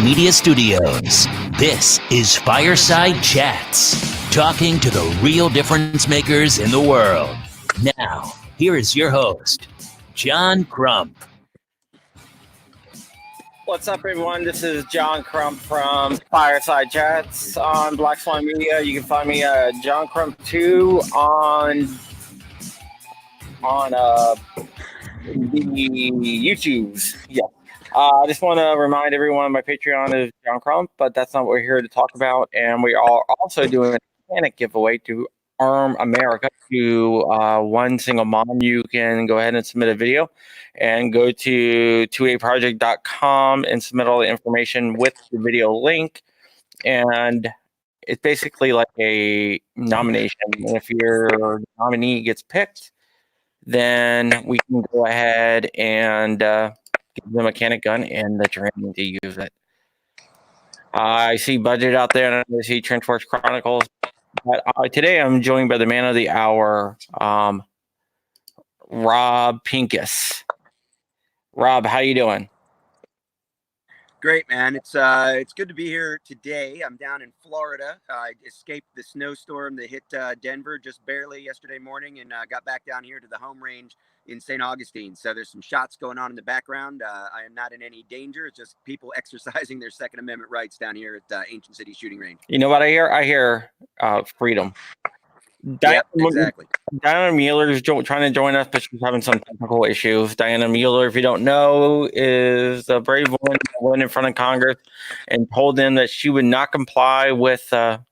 Media Studios. This is Fireside Chats, talking to the real difference makers in the world. Now, here is your host, John Crump. What's up, everyone? This is John Crump from Fireside Chats on Black Swan Media. You can find me at John Crump2 on the YouTubes. Yeah. I just want to remind everyone my Patreon is John Crump, but that's not what we're here to talk about. And we are also doing a panic giveaway to Arm America to one single mom. You can go ahead and submit a video and go to 28project.com and submit all the information with the video link. And it's basically like a nomination. And if your nominee gets picked, then we can go ahead and give them a mechanic gun and the training to use it. I see Budget out there, and I see Trenchforce Chronicles. But today I'm joined by the man of the hour, Rob Pincus. Rob, how you doing? Great, man. It's good to be here today. I'm down in Florida. I escaped the snowstorm that hit Denver just barely yesterday morning, and got back down here to the home range in St. Augustine. So there's some shots going on in the background. I am not in any danger. It's just people exercising their Second Amendment rights down here at Ancient City Shooting Range. You know what I hear? I hear freedom. Yep, exactly. Dianna Muller is trying to join us, but she's having some technical issues. Dianna Muller, if you don't know, is a brave woman that went in front of Congress and told them that she would not comply with an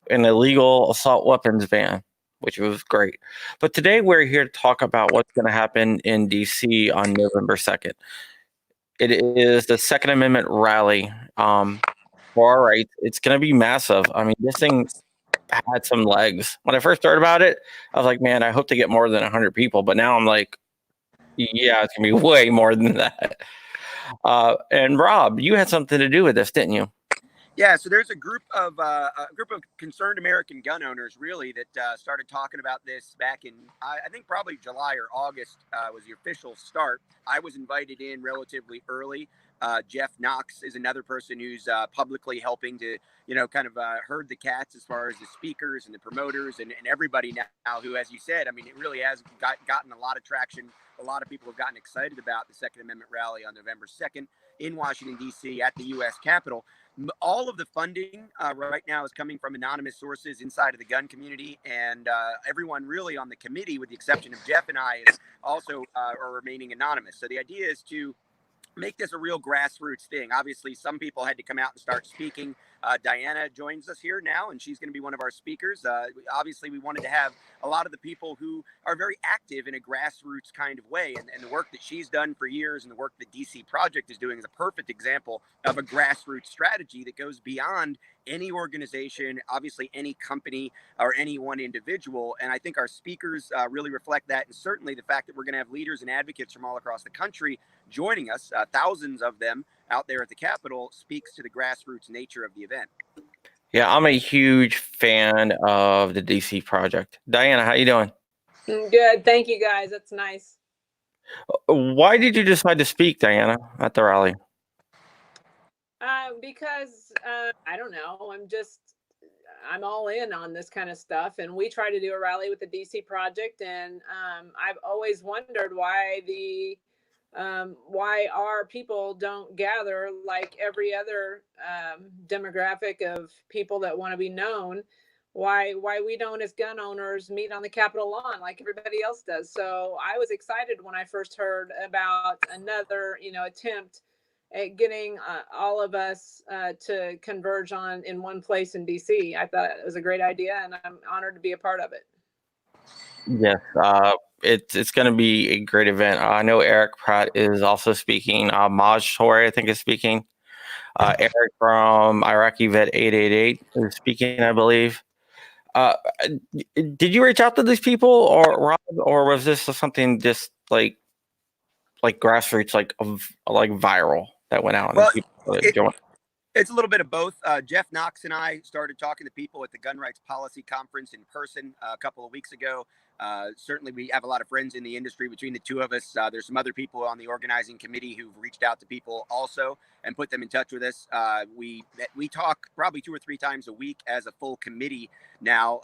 illegal assault weapons ban, which was great. But today we're here to talk about what's going to happen in D.C. on November 2nd. It is the Second Amendment rally for our rights. It's going to be massive. I mean, this thing had some legs. When I first heard about it, I was like, man, I hope to get more than 100 people. But now I'm like, yeah, it's going to be way more than that. And Rob, you had something to do with this, didn't you? Yeah, so there's a group of concerned American gun owners, really, that started talking about this back in, I think probably July or August was the official start. I was invited in relatively early. Jeff Knox is another person who's publicly helping to, kind of herd the cats as far as the speakers and the promoters and everybody now who, as you said, I mean, it really has gotten a lot of traction. A lot of people have gotten excited about the Second Amendment rally on November 2nd in Washington, D.C. at the U.S. Capitol. All of the funding right now is coming from anonymous sources inside of the gun community, and everyone really on the committee, with the exception of Jeff and I, is also are remaining anonymous. So the idea is to make this a real grassroots thing. Obviously, some people had to come out and start speaking. Dianna joins us here now, and she's going to be one of our speakers. Obviously, we wanted to have a lot of the people who are very active in a grassroots kind of way. And the work that she's done for years and the work that DC Project is doing is a perfect example of a grassroots strategy that goes beyond any organization, obviously any company or any one individual. And I think our speakers really reflect that. And certainly the fact that we're going to have leaders and advocates from all across the country joining us, thousands of them out there at the Capitol, speaks to the grassroots nature of the event. Yeah, I'm a huge fan of the DC Project. Dianna, how you doing? Good. Thank you, guys. That's nice. Why did you decide to speak, Dianna, at the rally? Because I don't know. I'm all in on this kind of stuff. And we try to do a rally with the DC Project. And I've always wondered why our people don't gather like every other demographic of people that want to be known. Why we don't, as gun owners, meet on the Capitol lawn like everybody else does. So I was excited when I first heard about another, attempt at getting all of us to converge in one place in DC. I thought it was a great idea, and I'm honored to be a part of it. Yes, it's going to be a great event. I know Eric Pratt is also speaking. Maj Toure, I think, is speaking. Eric from Iraqi Vet 888 is speaking, I believe. Did you reach out to these people, or Rob, or was this something just like grassroots, like viral that went out? Well, and people it's a little bit of both. Jeff Knox and I started talking to people at the Gun Rights Policy Conference in person a couple of weeks ago. Certainly, we have a lot of friends in the industry between the two of us. There's some other people on the organizing committee who've reached out to people also and put them in touch with us. We talk probably 2 or 3 times a week as a full committee now,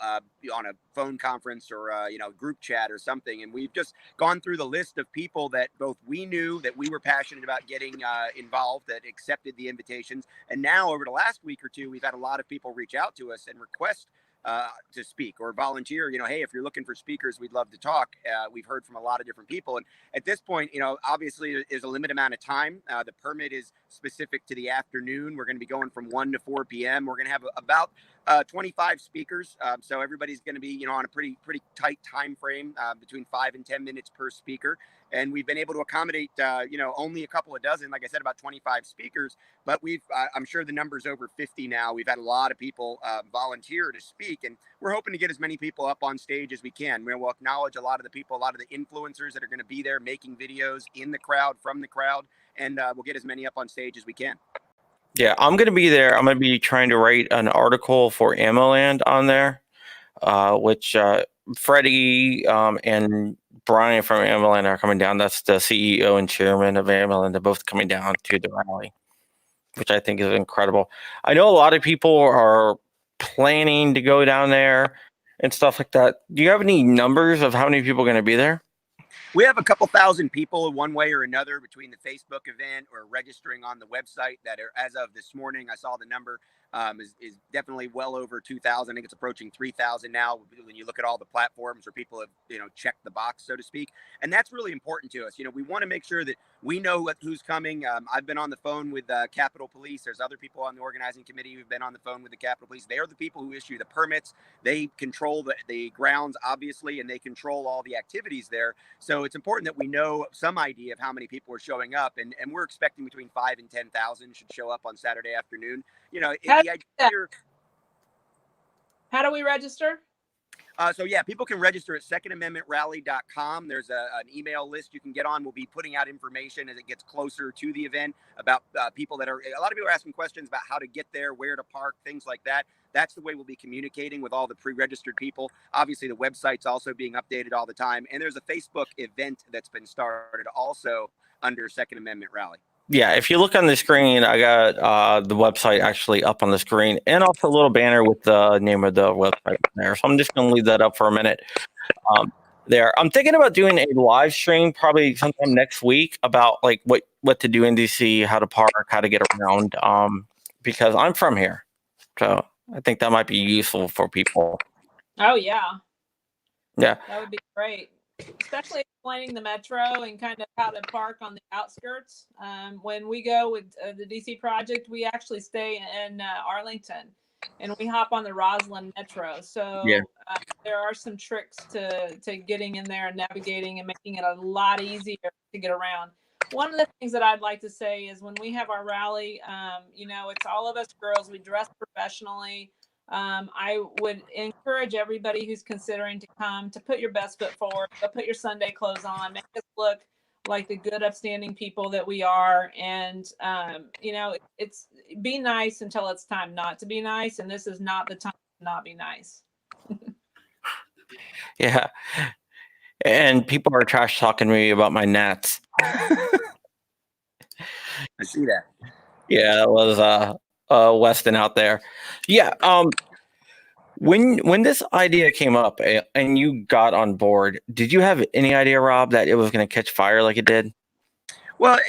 on a phone conference or group chat or something. And we've just gone through the list of people that both we knew that we were passionate about getting involved, that accepted the invitations. And now over the last week or two, we've had a lot of people reach out to us and request to speak or volunteer. Hey, if you're looking for speakers, we'd love to talk. We've heard from a lot of different people. And at this point, obviously there's a limited amount of time. The permit is specific to the afternoon. We're going to be going from 1 to 4 p.m. We're going to have about 25 speakers. So everybody's going to be, on a pretty tight time frame, between 5 and 10 minutes per speaker. And we've been able to accommodate, only a couple of dozen, like I said, about 25 speakers, but I'm sure the number's over 50 now. We've had a lot of people volunteer to speak, and we're hoping to get as many people up on stage as we can. We'll acknowledge a lot of the people, a lot of the influencers that are going to be there making videos in the crowd, from the crowd, and we'll get as many up on stage as we can. Yeah, I'm going to be there. I'm going to be trying to write an article for AmmoLand on there, which Freddie and Brian from AmmoLand are coming down. That's the CEO and chairman of AmmoLand. They're both coming down to the rally, which I think is incredible. I know a lot of people are planning to go down there and stuff like that. Do you have any numbers of how many people are going to be there? We have a couple thousand people one way or another between the Facebook event or registering on the website that are, as of this morning, I saw the number is definitely well over 2,000. I think it's approaching 3,000 now when you look at all the platforms where people have, checked the box, so to speak. And that's really important to us. We want to make sure that we know who's coming. I've been on the phone with Capitol Police. There's other people on the organizing committee who've been on the phone with the Capitol Police. They are the people who issue the permits. They control the grounds, obviously, and they control all the activities there. So it's important that we know some idea of how many people are showing up. And we're expecting between 5,000 and 10,000 should show up on Saturday afternoon. How do we register? So yeah, people can register at secondamendmentrally.com. There's an email list you can get on. We'll be putting out information as it gets closer to the event about people that are, a lot of people are asking questions about how to get there, where to park, things like that. That's the way we'll be communicating with all the pre-registered people. Obviously, the website's also being updated all the time. And there's a Facebook event that's been started also under Second Amendment Rally. Yeah, if you look on the screen, I got the website actually up on the screen and also a little banner with the name of the website there. So I'm just going to leave that up for a minute there. I'm thinking about doing a live stream probably sometime next week about like what to do in DC, how to park, how to get around, because I'm from here. So I think that might be useful for people. Oh, yeah. Yeah. That would be great. Especially explaining the metro and kind of how to park on the outskirts. When we go with the DC project, we actually stay in Arlington and we hop on the Roslyn Metro. So yeah. There are some tricks to getting in there and navigating and making it a lot easier to get around. One of the things that I'd like to say is when we have our rally, it's all of us girls, we dress professionally. I would encourage everybody who's considering to come to put your best foot forward, put your Sunday clothes on, make us look like the good, upstanding people that we are. And, it's be nice until it's time not to be nice. And this is not the time to not be nice. Yeah. And people are trash talking me about my gnats. I see that. Yeah, it was Weston out there. Yeah. When this idea came up and you got on board, did you have any idea, Rob, that it was going to catch fire like it did? Well,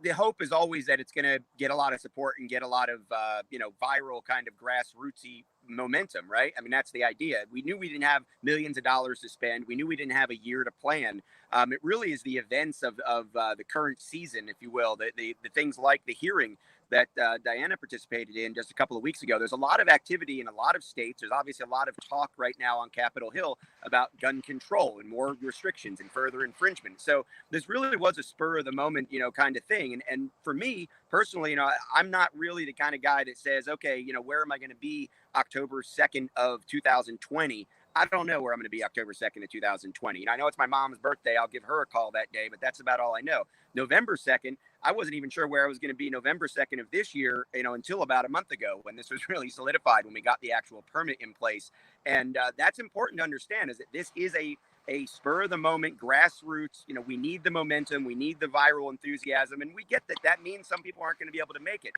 the hope is always that it's going to get a lot of support and get a lot of, viral kind of grassrootsy momentum, right? I mean, that's the idea. We knew we didn't have millions of dollars to spend. We knew we didn't have a year to plan. It really is the events of the current season, if you will, the things like the hearing that Dianna participated in just a couple of weeks ago. There's a lot of activity in a lot of states. There's obviously a lot of talk right now on Capitol Hill about gun control and more restrictions and further infringement. So this really was a spur of the moment, kind of thing. And for me personally, I'm not really the kind of guy that says, okay, where am I going to be October 2nd of 2020? I don't know where I'm going to be October 2nd of 2020. I know it's my mom's birthday. I'll give her a call that day, but that's about all I know. November 2nd, I wasn't even sure where I was going to be November 2nd of this year, until about a month ago when this was really solidified, when we got the actual permit in place. And that's important to understand, is that this is a a spur of the moment, grassroots. We need the momentum, we need the viral enthusiasm, and we get that means some people aren't going to be able to make it.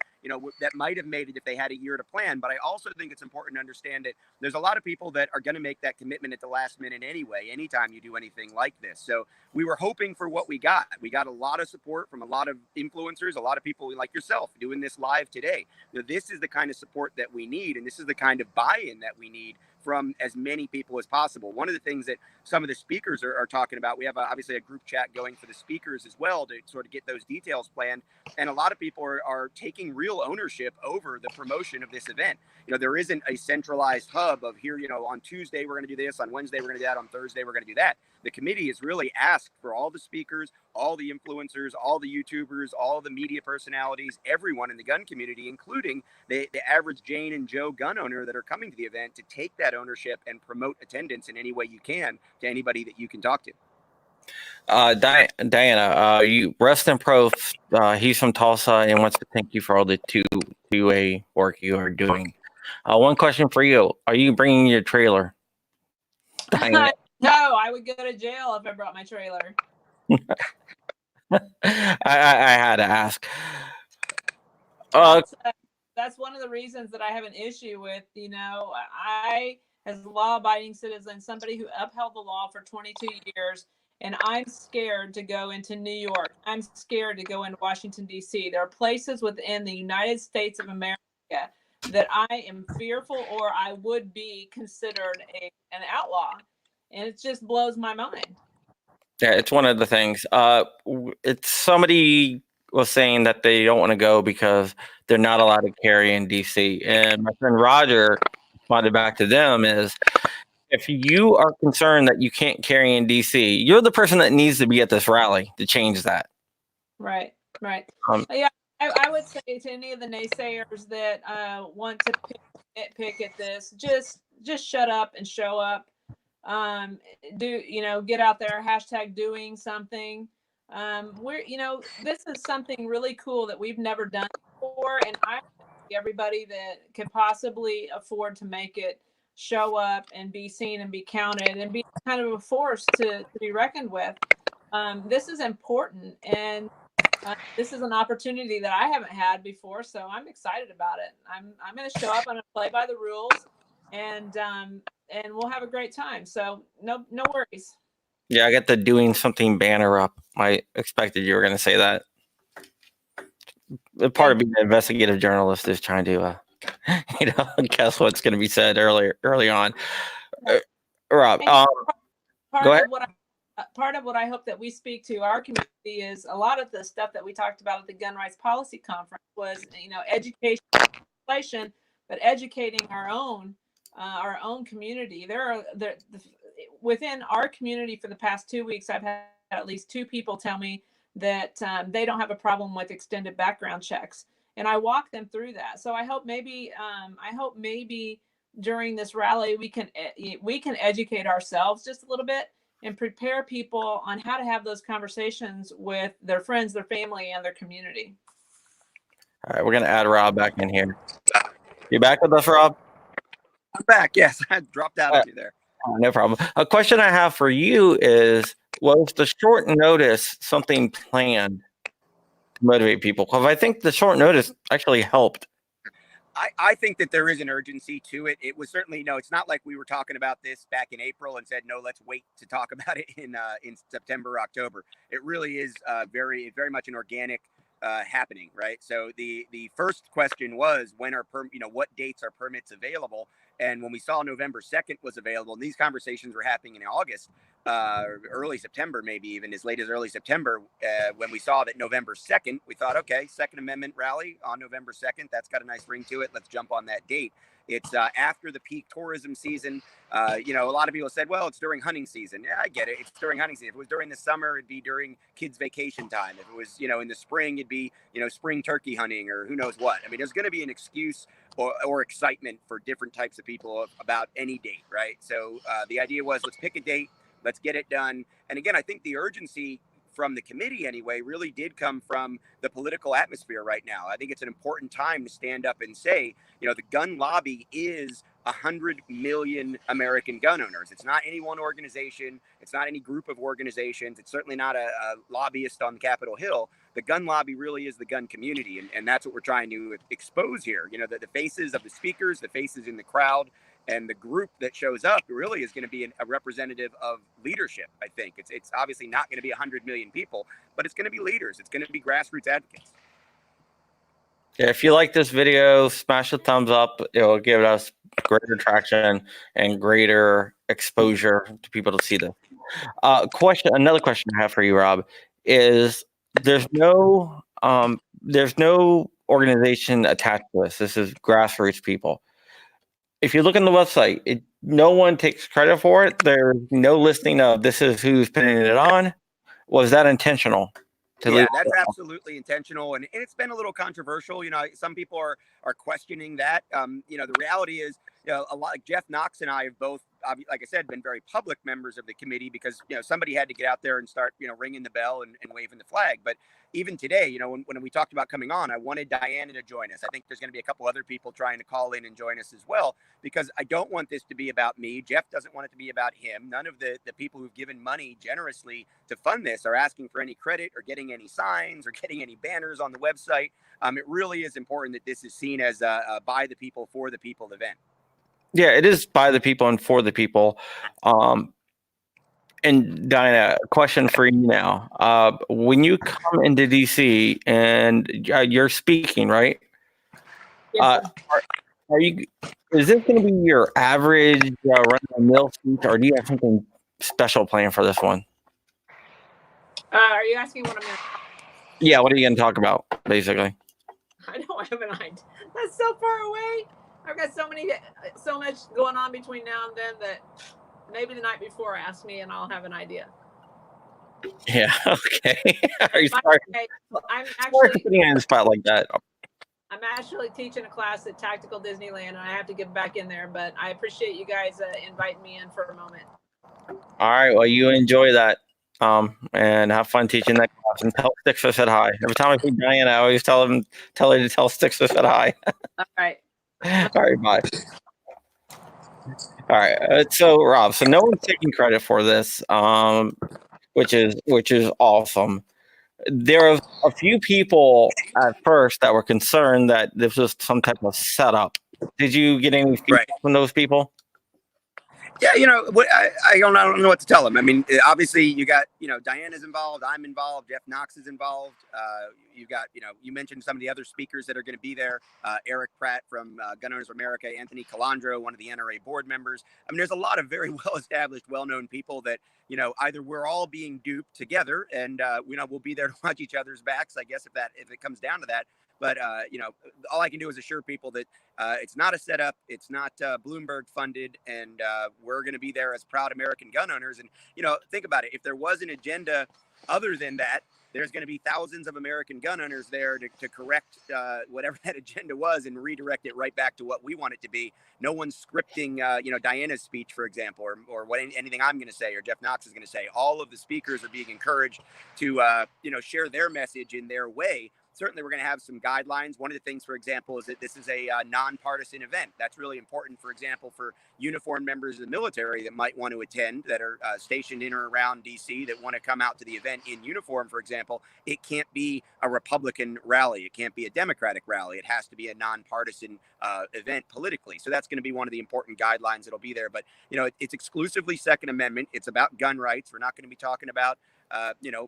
That might have made it if they had a year to plan. But I also think it's important to understand that there's a lot of people that are going to make that commitment at the last minute anyway, anytime you do anything like this. So we were hoping for what we got. We got a lot of support from a lot of influencers, a lot of people like yourself doing this live today. This is the kind of support that we need, and this is the kind of buy-in that we need from as many people as possible. One of the things that some of the speakers are talking about, we have obviously a group chat going for the speakers as well to sort of get those details planned. And a lot of people are taking real ownership over the promotion of this event. There isn't a centralized hub of here, on Tuesday, we're going to do this, on Wednesday, we're going to do that, on Thursday, we're going to do that. The committee has really asked for all the speakers, all the influencers, all the YouTubers, all the media personalities, everyone in the gun community, including the average Jane and Joe gun owner that are coming to the event, to take that ownership and promote attendance in any way you can to anybody that you can talk to. Dianna, you rest in pro. He's from Tulsa and wants to thank you for all the 2A work you are doing. One question for you: are you bringing your trailer? No, I would go to jail if I brought my trailer. I had to ask. That's one of the reasons that I have an issue with, I, as a law-abiding citizen, somebody who upheld the law for 22 years, and I'm scared to go into New York. I'm scared to go into Washington, D.C. There are places within the United States of America that I am fearful, or I would be considered an outlaw. And it just blows my mind. Yeah, it's one of the things. It's somebody was saying that they don't want to go because they're not allowed to carry in DC. And my friend Roger responded back to them is, if you are concerned that you can't carry in DC, you're the person that needs to be at this rally to change that. Right. Yeah, I would say to any of the naysayers that want to nitpick at this, just shut up and show up. Get out there, hashtag doing something. This is something really cool that we've never done before, and I everybody that could possibly afford to make it show up and be seen and be counted and be kind of a force to be reckoned with. This is important, and this is an opportunity that I haven't had before, so I'm excited about it. I'm going to show up. I'm going to play by the rules, and we'll have a great time. So no worries. Yeah, I got the doing something banner up. I expected you were going to say that. Part of being an investigative journalist is trying to, guess what's going to be said early on. Rob, go ahead. Part of what I hope that we speak to our community is a lot of the stuff that we talked about at the Gun Rights Policy Conference was, education, but educating our own community. Within our community for the past 2 weeks, I've had at least 2 people tell me that they don't have a problem with extended background checks, and I walk them through that. So I hope maybe during this rally we can educate ourselves just a little bit and prepare people on how to have those conversations with their friends, their family, and their community. All right, we're going to add Rob back in here. You back with us, Rob? I'm back. Yes, I dropped out of you there. No problem. A question I have for you is, was the short notice something planned to motivate people? Because I think the short notice actually helped. I think that there is an urgency to it. It was certainly, it's not like we were talking about this back in April and said, no, let's wait to talk about it in September, October. It really is very much an organic happening, right? So the first question was, when are what dates are permits available? And when we saw November 2nd was available, and these conversations were happening in August, early September, maybe even as late as early September, when we saw that November 2nd, we thought, okay, Second Amendment rally on November 2nd, that's got a nice ring to it. Let's jump on that date. It's after the peak tourism season. A lot of people said, well, it's during hunting season. Yeah, I get it. It's during hunting season. If it was during the summer, it'd be during kids' vacation time. If it was, in the spring, it'd be, spring turkey hunting or who knows what. I mean, there's going to be an excuse or excitement for different types of people about any date, right? So the idea was, let's pick a date, let's get it done. And again, I think the urgency from the committee anyway, really did come from the political atmosphere right now. I think it's an important time to stand up and say, the gun lobby is 100 million American gun owners. It's not any one organization. It's not any group of organizations. It's certainly not a lobbyist on Capitol Hill. The gun lobby really is the gun community. And that's what we're trying to expose here. The faces of the speakers, the faces in the crowd, and the group that shows up really is going to be a representative of leadership. I think it's obviously not going to be 100 million people, but it's going to be leaders. It's going to be grassroots advocates. Yeah, if you like this video, smash the thumbs up. It will give us greater traction and greater exposure to people to see this. Another question I have for you, Rob, is there's no organization attached to this. This is grassroots people. If you look on the website, no one takes credit for it. There's no listing of this is who's putting it on. Was that intentional? Yeah, that's absolutely intentional, and it's been a little controversial. Some people are questioning that. The reality is, a lot like Jeff Knox and I have both, like I said, been very public members of the committee because somebody had to get out there and start ringing the bell and waving the flag. But even today, when we talked about coming on, I wanted Dianna to join us. I think there's going to be a couple other people trying to call in and join us as well, because I don't want this to be about me. Jeff doesn't want it to be about him. None of the people who've given money generously to fund this are asking for any credit or getting any signs or getting any banners on the website. It really is important that this is seen as a by the people, for the people event. Yeah, it is by the people and for the people. And Dianna, a question for you now. When you come into DC and you're speaking, right? Yes, is this going to be your average run-of-the-mill speech, or do you have something special planned for this one? Are you asking what I'm going to? Yeah, what are you going to talk about, basically? I don't have an idea. That's so far away. I've got so much going on between now and then that maybe the night before ask me and I'll have an idea. Yeah. Okay. Are you sorry? I'm Sorry for putting you on the spot like that. I'm actually teaching a class at Tactical Disneyland, and I have to get back in there. But I appreciate you guys inviting me in for a moment. All right. Well, you enjoy that. And have fun teaching that class, and tell Stixer said hi. Every time I see Dianna, I always tell her to tell Stixer said hi. All right. All right, bye. All right. So Rob, no one's taking credit for this, which is awesome. There are a few people at first that were concerned that this was some type of setup. Did you get any feedback from those people? Yeah, I don't know what to tell them. I mean, obviously, you got, Dianna's involved, I'm involved, Jeff Knox is involved. You got, you mentioned some of the other speakers that are going to be there. Eric Pratt from Gun Owners of America, Anthony Calandro, one of the NRA board members. I mean, there's a lot of very well-established, well-known people that, either we're all being duped together and, we'll be there to watch each other's backs, I guess, if it comes down to that. But, all I can do is assure people that it's not a setup. It's not Bloomberg funded. And we're going to be there as proud American gun owners. And, think about it. If there was an agenda other than that, there's going to be thousands of American gun owners there to correct whatever that agenda was and redirect it right back to what we want it to be. No one's scripting, Dianna's speech, for example, or anything I'm going to say or Jeff Knox is going to say. All of the speakers are being encouraged to, share their message in their way. Certainly, we're going to have some guidelines. One of the things, for example, is that this is a nonpartisan event. That's really important, for example, for uniformed members of the military that might want to attend, that are stationed in or around D.C., that want to come out to the event in uniform, for example. It can't be a Republican rally. It can't be a Democratic rally. It has to be a nonpartisan event politically. So that's going to be one of the important guidelines that'll be there. But, it's exclusively Second Amendment. It's about gun rights. We're not going to be talking about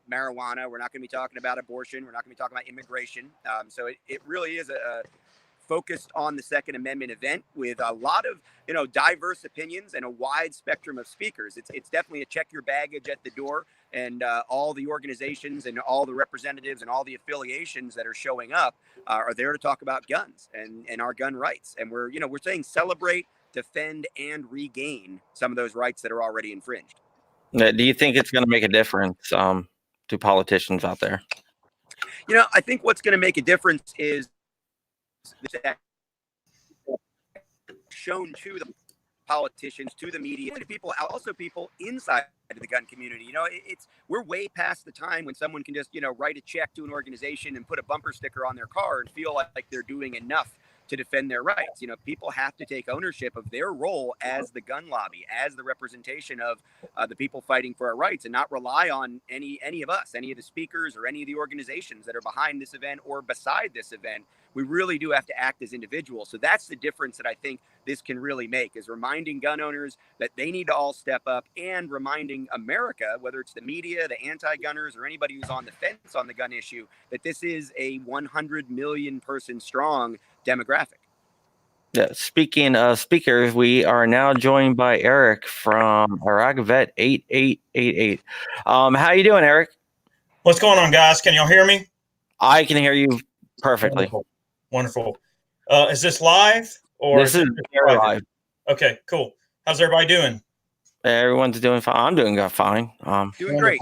marijuana. We're not going to be talking about abortion. We're not going to be talking about immigration. So it really is a focused on the Second Amendment event with a lot of, diverse opinions and a wide spectrum of speakers. It's definitely a check your baggage at the door, and all the organizations and all the representatives and all the affiliations that are showing up are there to talk about guns and our gun rights. And we're saying celebrate, defend, and regain some of those rights that are already infringed. Do you think it's going to make a difference to politicians out there? I think what's going to make a difference is that shown to the politicians, to the media, to people, also people inside of the gun community. We're way past the time when someone can just, write a check to an organization and put a bumper sticker on their car and feel like they're doing enough to defend their rights. People have to take ownership of their role as the gun lobby, as the representation of the people fighting for our rights, and not rely on any of us, any of the speakers, or any of the organizations that are behind this event or beside this event. We really do have to act as individuals. So that's the difference that I think this can really make, is reminding gun owners that they need to all step up, and reminding America, whether it's the media, the anti-gunners, or anybody who's on the fence on the gun issue, that this is a 100 million person strong demographic. Yeah, speaking of speakers, we are now joined by Eric from Vet8888. How you doing, Eric? What's going on, guys? Can y'all hear me? I can hear you perfectly. Wonderful. Is this live or this is live? Okay, cool. How's everybody doing? Everyone's doing fine. I'm doing fine. Doing great.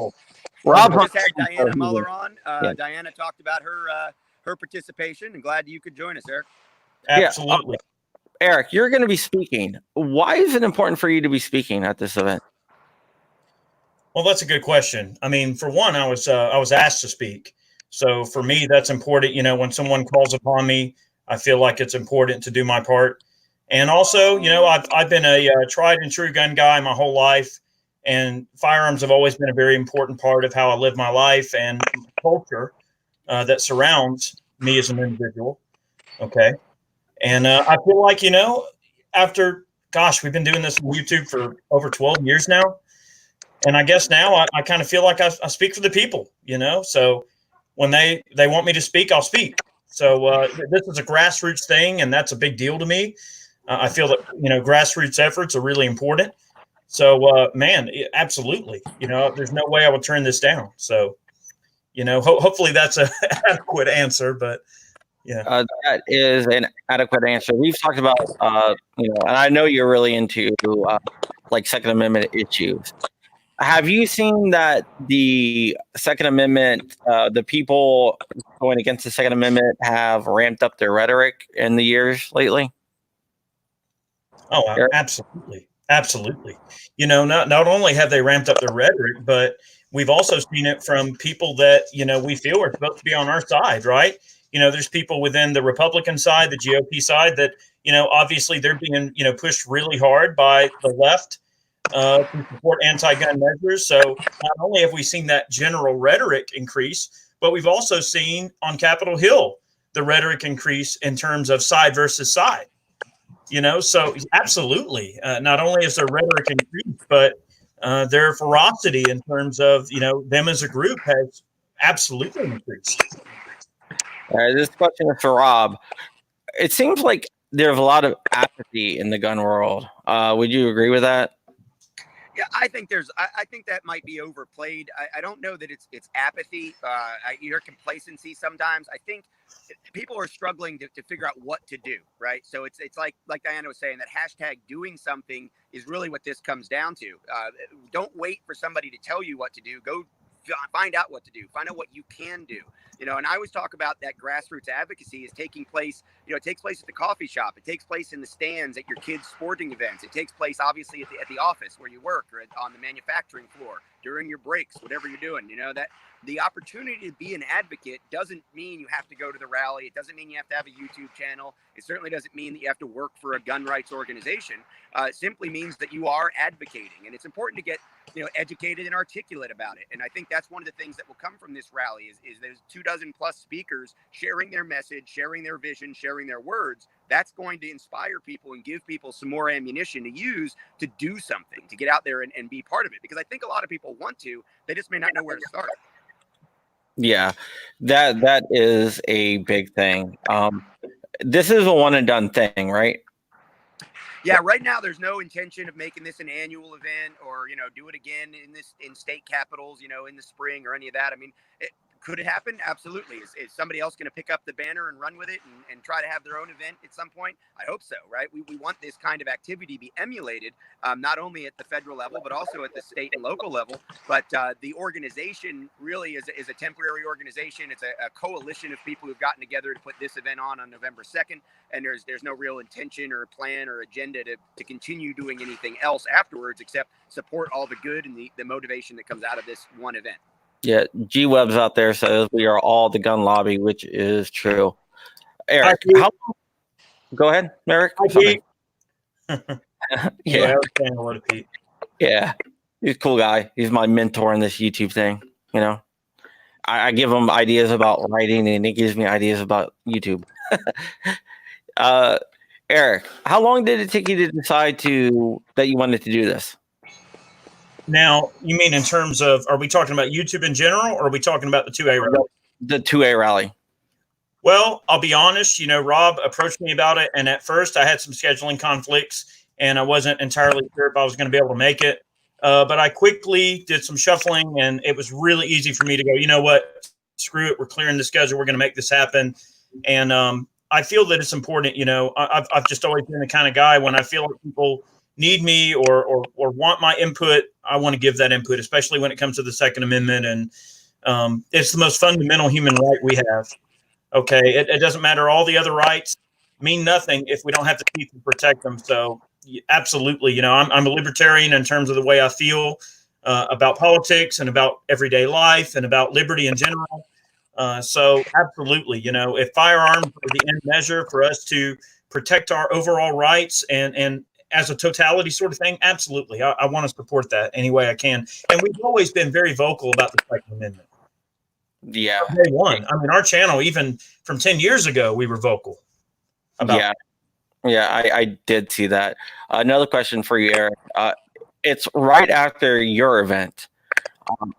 Rob just had Dianna Muller on. Dianna talked about her participation, and glad you could join us, Eric. Absolutely. Eric, you're going to be speaking. Why is it important for you to be speaking at this event? Well, that's a good question. I mean, for one, I was asked to speak. So for me, that's important. When someone calls upon me, I feel like it's important to do my part. And also, I've been a tried and true gun guy my whole life, and firearms have always been a very important part of how I live my life and culture that surrounds me as an individual. Okay. And I feel like, after, we've been doing this on YouTube for over 12 years now. And I guess now I kind of feel like I speak for the people, so when they want me to speak, I'll speak. So this is a grassroots thing, and that's a big deal to me. I feel that, grassroots efforts are really important. So, absolutely. There's no way I would turn this down. So, hopefully that's an adequate answer, but yeah. That is an adequate answer. We've talked about, and I know you're really into like Second Amendment issues. Have you seen that the Second Amendment, the people going against the Second Amendment have ramped up their rhetoric in the years lately? Oh, absolutely. Absolutely. Not only have they ramped up their rhetoric, but we've also seen it from people that, we feel are supposed to be on our side, right? There's people within the Republican side, the GOP side that, obviously they're being, pushed really hard by the left to support anti-gun measures. So not only have we seen that general rhetoric increase, but we've also seen on Capitol Hill the rhetoric increase in terms of side versus side. So absolutely, not only is their rhetoric increased, but their ferocity in terms of, them as a group has absolutely increased. All right, this question is for Rob. It seems like there's a lot of apathy in the gun world. Would you agree with that? Yeah, I think that might be overplayed. I don't know that it's apathy. I hear complacency sometimes. I think people are struggling to figure out what to do, right? So it's like Dianna was saying, that hashtag doing something is really what this comes down to. Don't wait for somebody to tell you what to do. Go find out what to do. Find out what you can do. And I always talk about that grassroots advocacy is taking place, it takes place at the coffee shop. It takes place in the stands at your kids' sporting events. It takes place, obviously, at the office where you work, or on the manufacturing floor, during your breaks, whatever you're doing. That the opportunity to be an advocate doesn't mean you have to go to the rally. It doesn't mean you have to have a YouTube channel. It certainly doesn't mean that you have to work for a gun rights organization. It simply means that you are advocating. And it's important to get educated and articulate about it. And I think that's one of the things that will come from this rally is there's 24 plus speakers sharing their message, sharing their vision, sharing their words. That's going to inspire people and give people some more ammunition to use to do something, to get out there and be part of it. Because I think a lot of people want to, they just may not know where to start. Yeah, that is a big thing. This is a one and done thing, right? Yeah, right now there's no intention of making this an annual event or, do it again in state capitals, in the spring or any of that. I mean, Could it happen? Absolutely. Is somebody else going to pick up the banner and run with it and try to have their own event at some point? I hope so, right? We want this kind of activity to be emulated, not only at the federal level, but also at the state and local level. But the organization really is a temporary organization. It's a coalition of people who've gotten together to put this event on November 2nd. And there's no real intention or plan or agenda to continue doing anything else afterwards, except support all the good and the motivation that comes out of this one event. Yeah, G Webs out there says we are all the gun lobby, which is true. Eric, go ahead, Eric. Yeah, yeah, he's a cool guy. He's my mentor in this YouTube thing. You know, I give him ideas about writing, and he gives me ideas about YouTube. Eric, how long did it take you to decide that you wanted to do this? Now, you mean in terms of, are we talking about YouTube in general, or are we talking about the 2A rally? The 2A rally. Well, I'll be honest, Rob approached me about it, and at first I had some scheduling conflicts, and I wasn't entirely sure if I was going to be able to make it. But I quickly did some shuffling, and it was really easy for me to go, you know what, screw it, we're clearing the schedule, we're going to make this happen. And I feel that it's important, I've just always been the kind of guy, when I feel like people need me or want my input, I want to give that input, especially when it comes to the Second Amendment. And it's the most fundamental human right we have. Okay. It doesn't matter. All the other rights mean nothing if we don't have the teeth to protect them. So absolutely. I'm a libertarian in terms of the way I feel about politics and about everyday life and about liberty in general. So absolutely, if firearms are the end measure for us to protect our overall rights and as a totality sort of thing, absolutely. I want to support that any way I can. And we've always been very vocal about the Second Amendment. Yeah. Day one. I mean, our channel, even from 10 years ago, we were vocal about that. Yeah, I did see that. Another question for you, Eric. It's right after your event.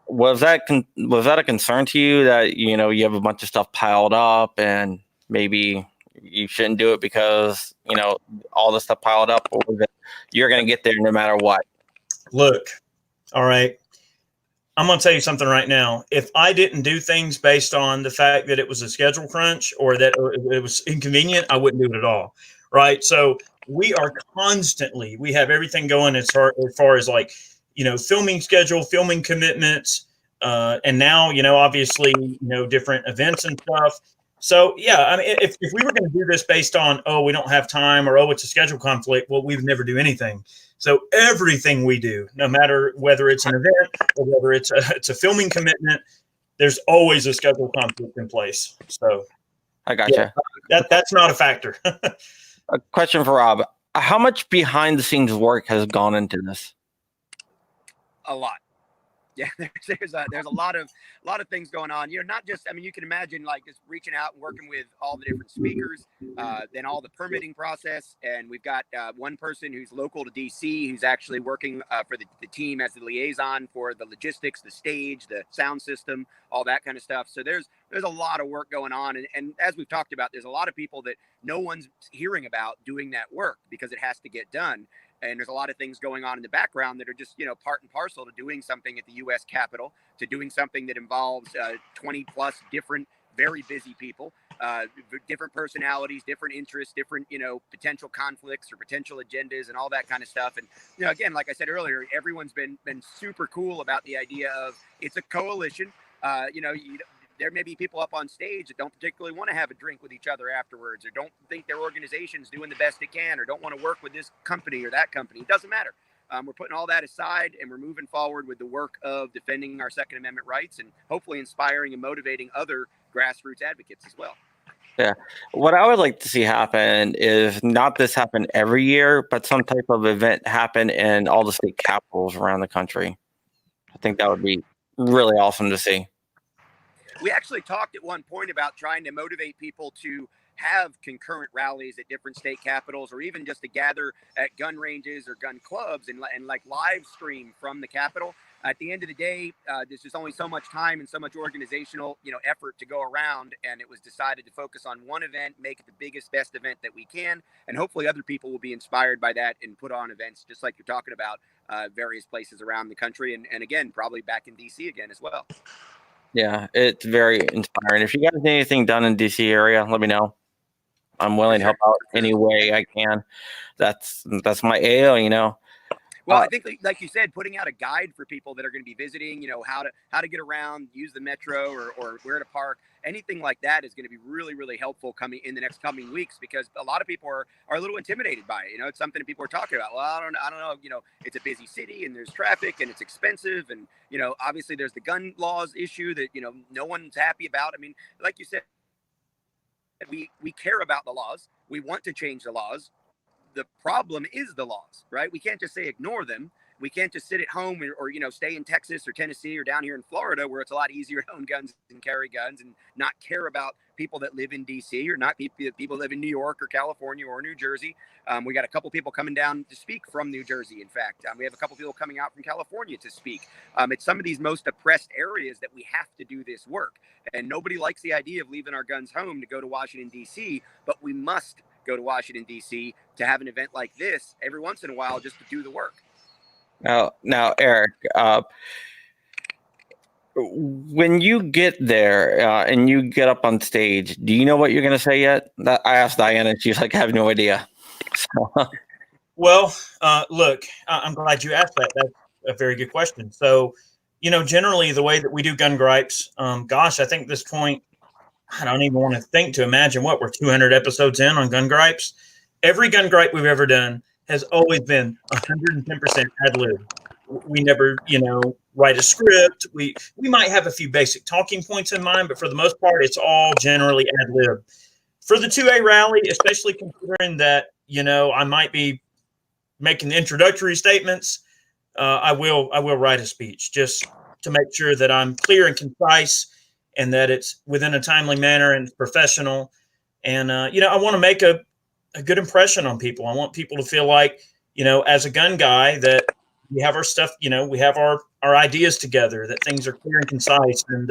Was that a concern to you that, you have a bunch of stuff piled up and maybe you shouldn't do it because, all the stuff piled up, or was it you're going to get there no matter what? Look, all right. I'm going to tell you something right now. If I didn't do things based on the fact that it was a schedule crunch or that it was inconvenient, I wouldn't do it at all. Right. So we have everything going as far as like, filming schedule, filming commitments, and now, obviously, different events and stuff. So, yeah, I mean, if we were going to do this based on, we don't have time or, it's a schedule conflict, well, we would never do anything. So everything we do, no matter whether it's an event or whether it's a filming commitment, there's always a schedule conflict in place. So I gotcha. Yeah, that's not a factor. A question for Rob. How much behind the scenes work has gone into this? A lot. Yeah, there's a lot of things going on. Not just, you can imagine like just reaching out and working with all the different speakers, then all the permitting process. And we've got one person who's local to DC who's actually working for the team as the liaison for the logistics, the stage, the sound system, all that kind of stuff. So there's a lot of work going on. And as we've talked about, there's a lot of people that no one's hearing about doing that work because it has to get done. And there's a lot of things going on in the background that are just, part and parcel to doing something at the U.S. Capitol, to doing something that involves 20 plus different, very busy people, different personalities, different interests, different, potential conflicts or potential agendas and all that kind of stuff. And, again, like I said earlier, everyone's been super cool about the idea of it's a coalition. There may be people up on stage that don't particularly want to have a drink with each other afterwards, or don't think their organization's doing the best it can, or don't want to work with this company or that company. It doesn't matter. We're putting all that aside, and we're moving forward with the work of defending our Second Amendment rights and hopefully inspiring and motivating other grassroots advocates as well. Yeah. What I would like to see happen is not this happen every year, but some type of event happen in all the state capitals around the country. I think that would be really awesome to see. We actually talked at one point about trying to motivate people to have concurrent rallies at different state capitals, or even just to gather at gun ranges or gun clubs and like live stream from the Capitol. At the end of the day, there's just only so much time and so much organizational, effort to go around. And it was decided to focus on one event, make it the biggest, best event that we can. And hopefully other people will be inspired by that and put on events just like you're talking about, various places around the country. And again, probably back in DC again as well. Yeah, it's very inspiring. If you guys need anything done in DC area, let me know. I'm willing to help out any way I can. That's my AO, you know. Well, I think, like you said, putting out a guide for people that are going to be visiting, how to get around, use the metro, or where to park, anything like that is going to be really, really helpful coming in the next coming weeks, because a lot of people are a little intimidated by it. It's something that people are talking about. Well, I don't know. It's a busy city and there's traffic and it's expensive, and obviously there's the gun laws issue that no one's happy about. I mean, like you said, we care about the laws. We want to change the laws. The problem is the laws, right? We can't just say ignore them. We can't just sit at home or stay in Texas or Tennessee or down here in Florida, where it's a lot easier to own guns and carry guns and not care about people that live in DC, or not people that live in New York or California or New Jersey. We got a couple people coming down to speak from New Jersey. In fact, we have a couple people coming out from California to speak. It's some of these most oppressed areas that we have to do this work. And nobody likes the idea of leaving our guns home to go to Washington, DC, but we must go to Washington, D.C. to have an event like this every once in a while just to do the work. Now, Eric, when you get there and you get up on stage, do you know what you're going to say yet? I asked Dianna, and she's like, I have no idea. So. Well, look, I'm glad you asked that. That's a very good question. So, generally the way that we do gun gripes, I think at this point, I don't even want to think to imagine we're 200 episodes in on gun gripes. Every gun gripe we've ever done has always been 110% ad lib. We never, write a script. We might have a few basic talking points in mind, but for the most part, it's all generally ad lib. For the 2A rally, especially considering that, I might be making introductory statements, I will write a speech just to make sure that I'm clear and concise, and that it's within a timely manner and professional. And, I want to make a good impression on people. I want people to feel like, as a gun guy, that we have our stuff, we have our ideas together, that things are clear and concise. And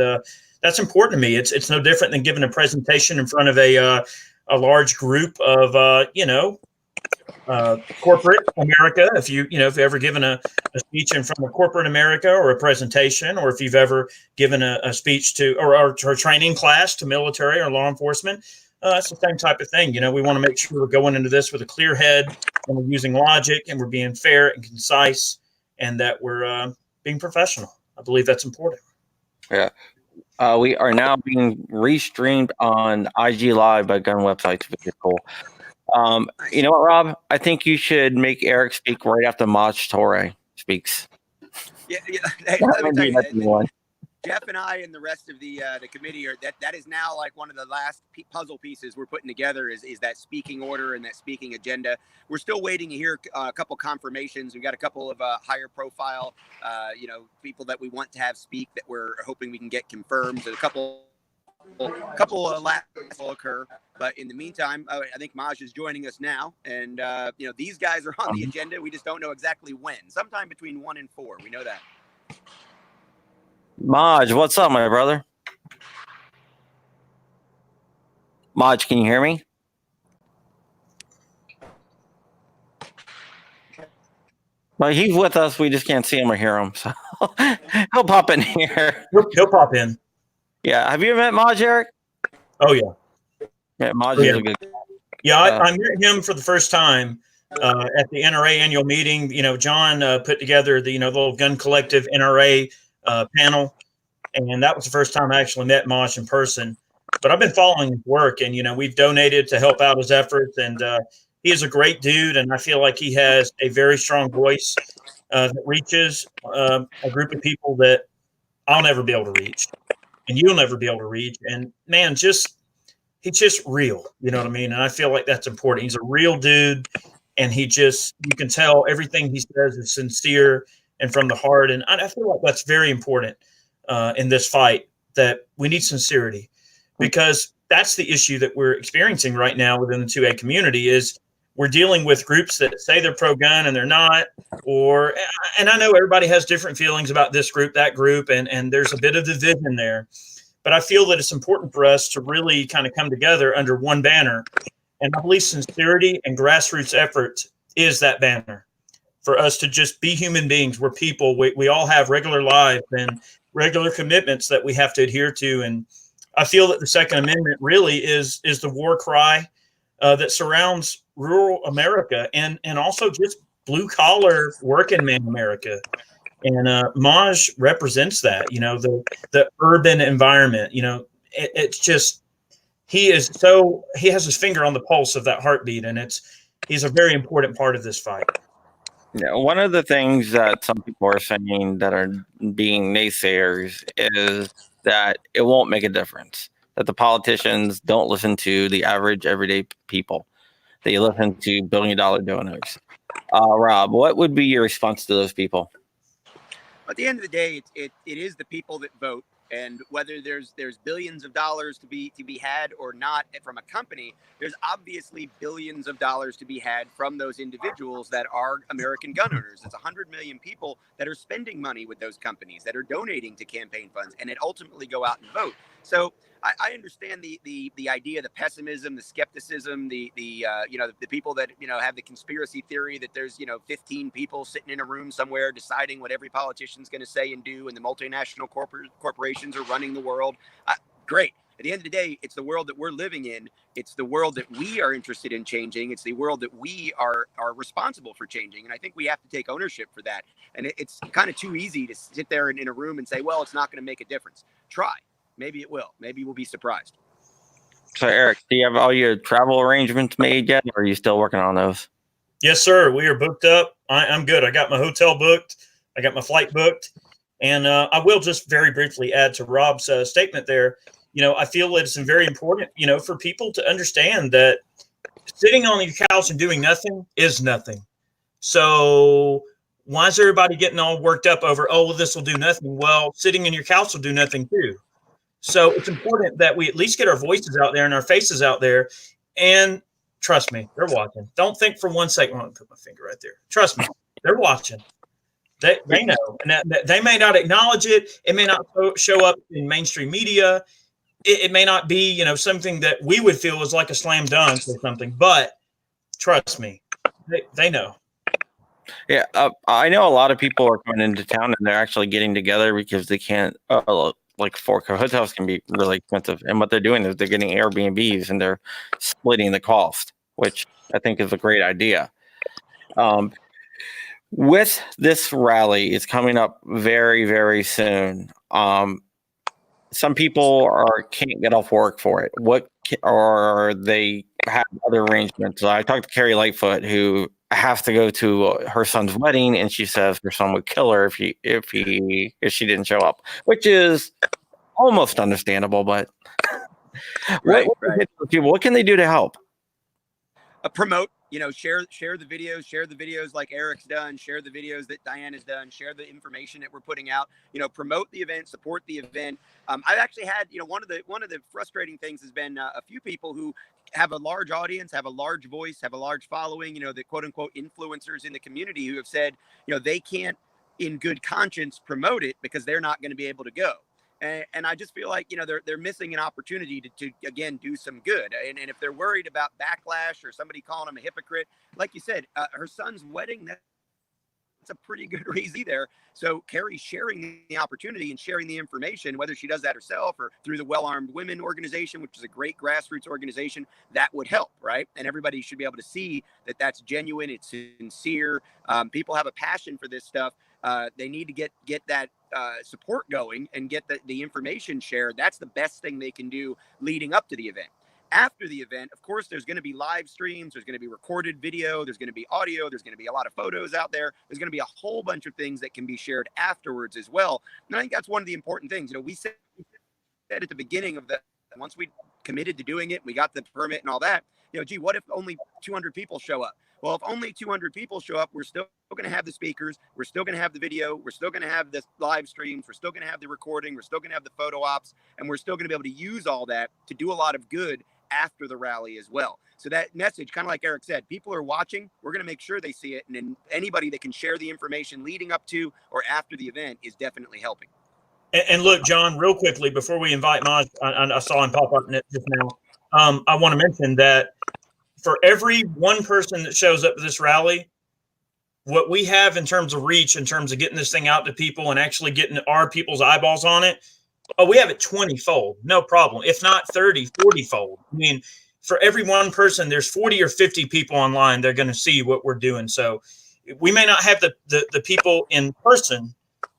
that's important to me. It's no different than giving a presentation in front of a large group of, corporate America. If you've ever given a speech in front of corporate America, or a presentation, or if you've ever given a speech to or a training class to military or law enforcement, it's the same type of thing. We want to make sure we're going into this with a clear head, and we're using logic, and we're being fair and concise, and that we're being professional. I believe that's important. Yeah. We are now being restreamed on IG Live by gun websites, which is cool. You know what, Rob? I think you should make Eric speak right after Maj Toure speaks. Yeah. Hey, let me tell you, Jeff and I and the rest of the committee that is now like one of the last puzzle pieces we're putting together is that speaking order and that speaking agenda. We're still waiting to hear a couple confirmations. We've got a couple of higher profile, people that we want to have speak that we're hoping we can get confirmed. So a couple of last will occur, but in the meantime, I think Maj is joining us now, and these guys are on the agenda. We just don't know exactly when. Sometime between 1 and 4. We know that. Maj, what's up, my brother? Maj, can you hear me? Well, he's with us. We just can't see him or hear him. So he'll pop in here. He'll pop in. Yeah. Have you met Maj, Eric? Oh, yeah. Yeah, Maj is a good. Yeah, I met him for the first time at the NRA annual meeting. John put together the little gun collective NRA panel, and that was the first time I actually met Maj in person. But I've been following his work, and we've donated to help out his efforts, and he is a great dude, and I feel like he has a very strong voice that reaches a group of people that I'll never be able to reach, and you'll never be able to reach. And man, he's just real, you know what I mean? And I feel like that's important. He's a real dude, and you can tell everything he says is sincere and from the heart. And I feel like that's very important in this fight, that we need sincerity, because that's the issue that we're experiencing right now within the 2A community. Is we're dealing with groups that say they're pro-gun and they're not, and I know everybody has different feelings about this group, that group, and there's a bit of division there. But I feel that it's important for us to really kind of come together under one banner. And I believe sincerity and grassroots effort is that banner for us to just be human beings. We're people. We all have regular lives, and regular commitments that we have to adhere to. And I feel that the Second Amendment really is the war cry that surrounds rural America and also just blue collar working man America. And Maj represents that, the urban environment. It's just he has his finger on the pulse of that heartbeat, and he's a very important part of this fight. Yeah, one of the things that some people are saying that are being naysayers is that it won't make a difference, that the politicians don't listen to the average everyday people. They listen to billion-dollar donors. Rob, what would be your response to those people? At the end of the day, it is the people that vote, and whether there's billions of dollars to be had or not from a company, there's obviously billions of dollars to be had from those individuals that are American gun owners. It's 100 million people that are spending money with those companies, that are donating to campaign funds, and it ultimately go out and vote. So I understand the idea, the pessimism, the skepticism, the people that have the conspiracy theory that there's 15 people sitting in a room somewhere deciding what every politician's going to say and do, and the multinational corporations are running the world. Great. At the end of the day, it's the world that we're living in. It's the world that we are interested in changing. It's the world that we are responsible for changing. And I think we have to take ownership for that. And it's kind of too easy to sit there in a room and say, well, it's not going to make a difference. Try. Maybe it will. Maybe we'll be surprised. So, Eric, do you have all your travel arrangements made yet, or are you still working on those? Yes, sir. We are booked up. I'm good. I got my hotel booked. I got my flight booked. And I will just very briefly add to Rob's statement there. I feel it's very important, for people to understand that sitting on your couch and doing nothing is nothing. So why is everybody getting all worked up over, this will do nothing? Well, sitting in your couch will do nothing too. So it's important that we at least get our voices out there and our faces out there. And trust me, they're watching. Don't think for one second, I'm going to put my finger right there. Trust me, they're watching. They know. And that they may not acknowledge it. It may not show up in mainstream media. It may not be, something that we would feel is like a slam dunk or something. But trust me, they know. Yeah, I know a lot of people are coming into town and they're actually getting together because they can't hotels can be really expensive. And what they're doing is they're getting Airbnbs and they're splitting the cost, which I think is a great idea. With this rally, it's coming up very, very soon. Some people can't get off work for it. Or they have other arrangements. I talked to Carrie Lightfoot, who has to go to her son's wedding, and she says her son would kill her if she didn't show up, which is almost understandable. But right. What can they do to help? Promote. Share the videos like Eric's done, share the videos that Dianna's done, share the information that we're putting out, promote the event, support the event. I've actually had, one of the frustrating things has been a few people who have a large audience, have a large voice, have a large following, the quote unquote influencers in the community who have said, they can't in good conscience promote it because they're not going to be able to go. And I just feel like, they're missing an opportunity to again, do some good. And if they're worried about backlash or somebody calling them a hypocrite, like you said, her son's wedding, that's a pretty good reason there. So Carrie sharing the opportunity and sharing the information, whether she does that herself or through the Well Armed Women organization, which is a great grassroots organization, that would help, right? And everybody should be able to see that that's genuine, it's sincere. People have a passion for this stuff. They need to get that support going and get the information shared. That's the best thing they can do leading up to the event. After the event, of course, there's going to be live streams. There's going to be recorded video. There's going to be audio. There's going to be a lot of photos out there. There's going to be a whole bunch of things that can be shared afterwards as well. And I think that's one of the important things. We said at the beginning of that, once we committed to doing it, we got the permit and all that, what if only 200 people show up? Well, if only 200 people show up, we're still going to have the speakers. We're still going to have the video. We're still going to have the live streams. We're still going to have the recording. We're still going to have the photo ops. And we're still going to be able to use all that to do a lot of good after the rally as well. So that message, kind of like Eric said, people are watching. We're going to make sure they see it. And then anybody that can share the information leading up to or after the event is definitely helping. And look, John, real quickly, before we invite Maj, I saw him pop up just now. I want to mention that for every one person that shows up to this rally, what we have in terms of reach, in terms of getting this thing out to people and actually getting our people's eyeballs on it, we have it 20-fold, no problem. If not 30, 40-fold. I mean, for every one person, there's 40 or 50 people online. They're going to see what we're doing. So we may not have the people in person,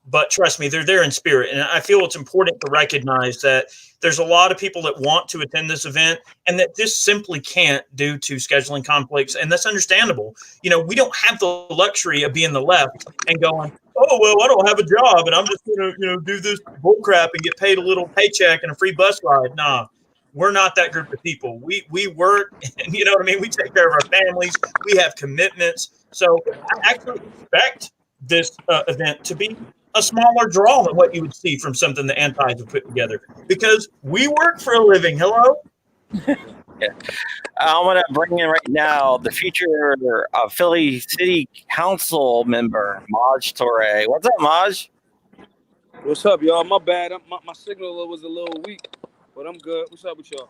but trust me, they're there in spirit. And I feel it's important to recognize that there's a lot of people that want to attend this event and that just simply can't due to scheduling conflicts. And that's understandable. You know, we don't have the luxury of being the left and going, oh, well, I don't have a job and I'm just going to, do this bull crap and get paid a little paycheck and a free bus ride. Nah, we're not that group of people. We work and, you know what I mean? We take care of our families. We have commitments. So I actually expect this event to be a smaller draw than what you would see from something the Antis have put together, because we work for a living. Hello. Yeah. I want to bring in right now the future Philly City Council member, Maj Toure. What's up, Maj? What's up, y'all? My bad. My signal was a little weak, but I'm good. What's up with y'all?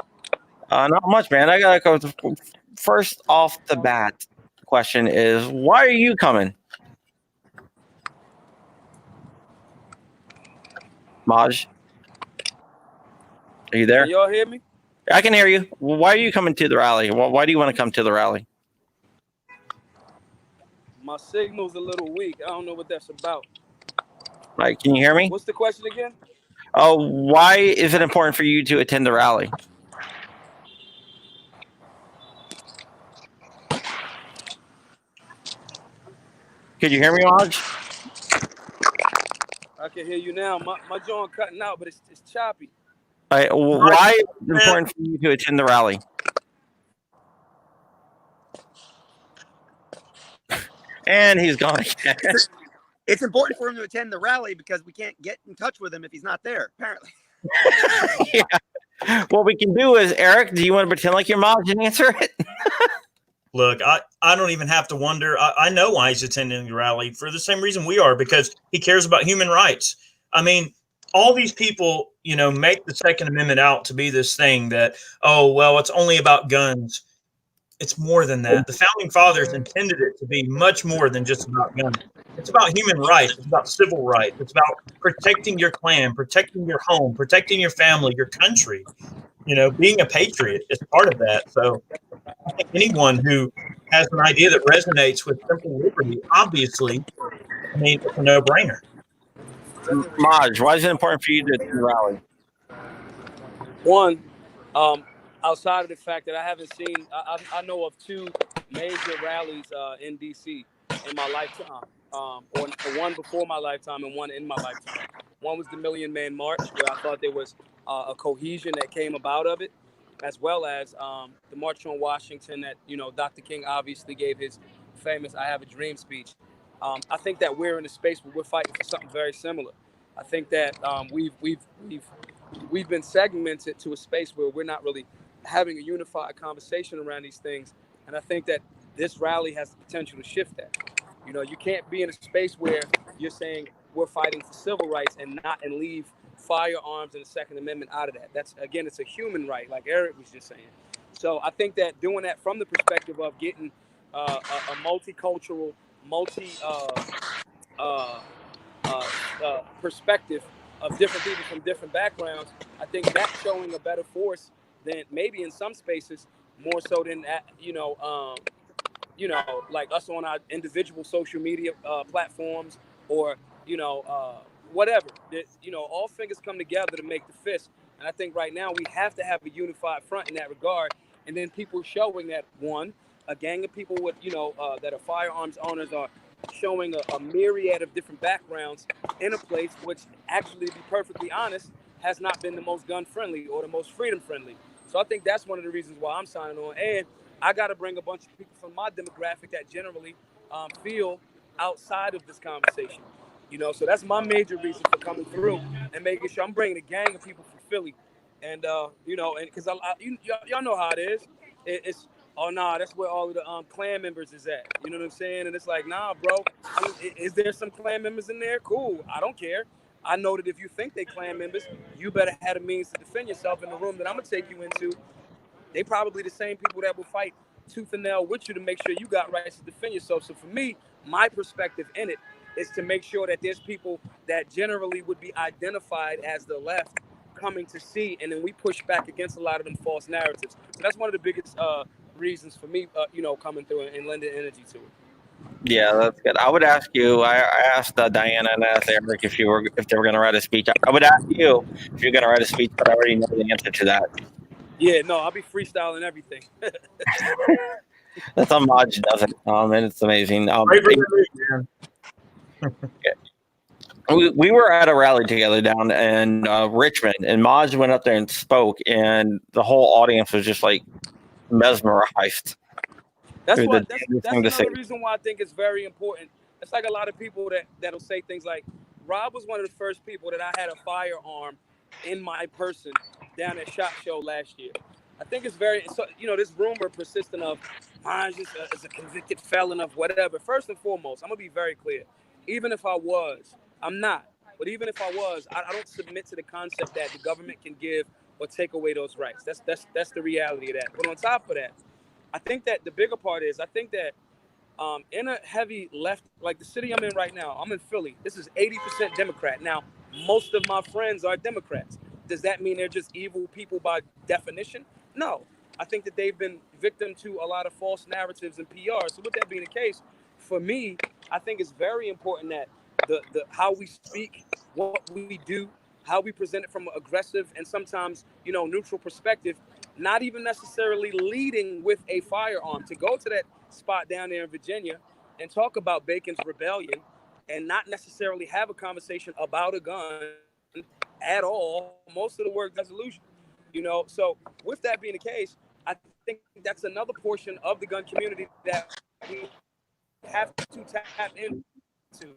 Not much, man. I got to go. First off the bat question is, why are you coming? Maj, are you there? Can y'all hear me? I can hear you. Why are you coming to the rally? Why do you want to come to the rally? My signal's a little weak. I don't know what that's about. Like, can you hear me? What's the question again? Oh, why is it important for you to attend the rally? Could you hear me, Maj? I can hear you now. My jaw cutting out, but it's choppy. Why is it important for you to attend the rally? And he's gone again. It's important for him to attend the rally because we can't get in touch with him if he's not there, apparently. Yeah. What we can do is, Eric, do you want to pretend like your mom didn't answer it? Look, I don't even have to wonder. I know why he's attending the rally, for the same reason we are, because he cares about human rights. I mean, all these people, make the Second Amendment out to be this thing that, oh, well, it's only about guns. It's more than that. The founding fathers intended it to be much more than just about guns. It's about human rights. It's about civil rights. It's about protecting your clan, protecting your home, protecting your family, your country. Being a patriot is part of that. So I think anyone who has an idea that resonates with simple liberty, obviously, it's a no-brainer. Maj, why is it important for you to attend the rally? One, outside of the fact that I haven't seen, I know of two major rallies in D.C. in my lifetime, or one before my lifetime and one in my lifetime. One was the Million Man March, where I thought there was a cohesion that came about of it, as well as the March on Washington that, Dr. King obviously gave his famous I Have a Dream speech. I think that we're in a space where we're fighting for something very similar. I think that we've been segmented to a space where we're not really having a unified conversation around these things. And I think that this rally has the potential to shift that. You can't be in a space where you're saying we're fighting for civil rights and leave firearms and the Second Amendment out of that. That's, again, it's a human right, like Eric was just saying. So I think that doing that from the perspective of getting a multicultural, perspective of different people from different backgrounds, I think that's showing a better force than maybe in some spaces, more so than like us on our individual social media platforms, or whatever. All fingers come together to make the fist. And I think right now we have to have a unified front in that regard. And then people showing that, one, a gang of people with that are firearms owners are showing a myriad of different backgrounds in a place which, actually, to be perfectly honest, has not been the most gun friendly or the most freedom friendly. So I think that's one of the reasons why I'm signing on. And I got to bring a bunch of people from my demographic that generally feel outside of this conversation. So that's my major reason for coming through and making sure I'm bringing a gang of people from Philly. And, and because y'all know how it is. It's, oh, nah, that's where all of the Klan members is at. You know what I'm saying? And it's like, nah, bro, is there some Klan members in there? Cool. I don't care. I know that if you think they Klan members, you better have a means to defend yourself. In the room that I'm going to take you into, they probably the same people that will fight tooth and nail with you to make sure you got rights to defend yourself. So for me, my perspective in it is to make sure that there's people that generally would be identified as the left coming to see, and then we push back against a lot of them false narratives. So that's one of the biggest reasons for me, coming through and lending energy to it. Yeah, that's good. I would ask you. I asked Dianna and I asked Eric if they were going to write a speech. I would ask you if you're going to write a speech, but I already know the answer to that. Yeah, no, I'll be freestyling everything. That's how Maj does it, and it's amazing. We were at a rally together down in Richmond, and Maj went up there and spoke, and the whole audience was just like mesmerized. That's another reason why I think it's very important. It's like a lot of people that'll say things like, Rob was one of the first people that I had a firearm in my person down at SHOT Show last year. I think it's very, so, this rumor persistent of Maj is a convicted felon of whatever. First and foremost, I'm going to be very clear. Even if I was, I'm not. But even if I was, I don't submit to the concept that the government can give or take away those rights. That's the reality of that. But on top of that, I think that the bigger part is, I think that in a heavy left, like the city I'm in right now, I'm in Philly. This is 80% Democrat. Now, most of my friends are Democrats. Does that mean they're just evil people by definition? No. I think that they've been victim to a lot of false narratives and PR. So with that being the case, for me, I think it's very important that the how we speak, what we do, how we present it from an aggressive and sometimes, neutral perspective, not even necessarily leading with a firearm. To go to that spot down there in Virginia and talk about Bacon's rebellion and not necessarily have a conversation about a gun at all, most of the word resolution, So with that being the case, I think that's another portion of the gun community that we have to tap into. So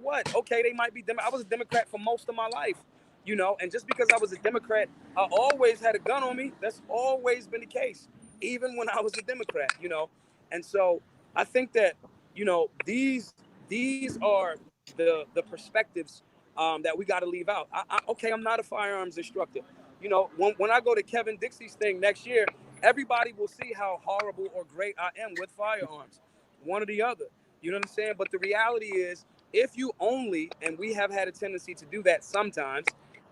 what? Okay, they might be I was a Democrat for most of my life, and just because I was a Democrat, I always had a gun on me. That's always been the case, even when I was a Democrat, And so I think that, these are the perspectives that we got to leave out. I'm not a firearms instructor. When I go to Kevin Dixie's thing next year, everybody will see how horrible or great I am with firearms, one or the other. You know what I'm saying? But the reality is, if you only, and we have had a tendency to do that sometimes,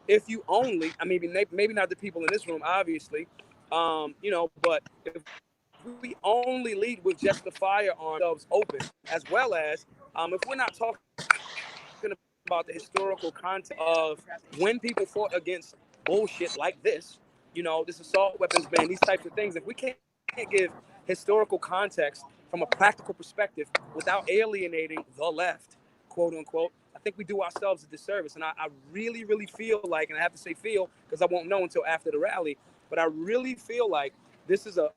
if you only, maybe not the people in this room, obviously, but if we only lead with just the firearms open, as well as, if we're not talking about the historical context of when people fought against bullshit like this, this assault weapons ban, these types of things, if we can't give historical context from a practical perspective without alienating the left, quote unquote, I think we do ourselves a disservice. And I really, really feel like, and I have to say feel because I won't know until after the rally, but I really feel like this is a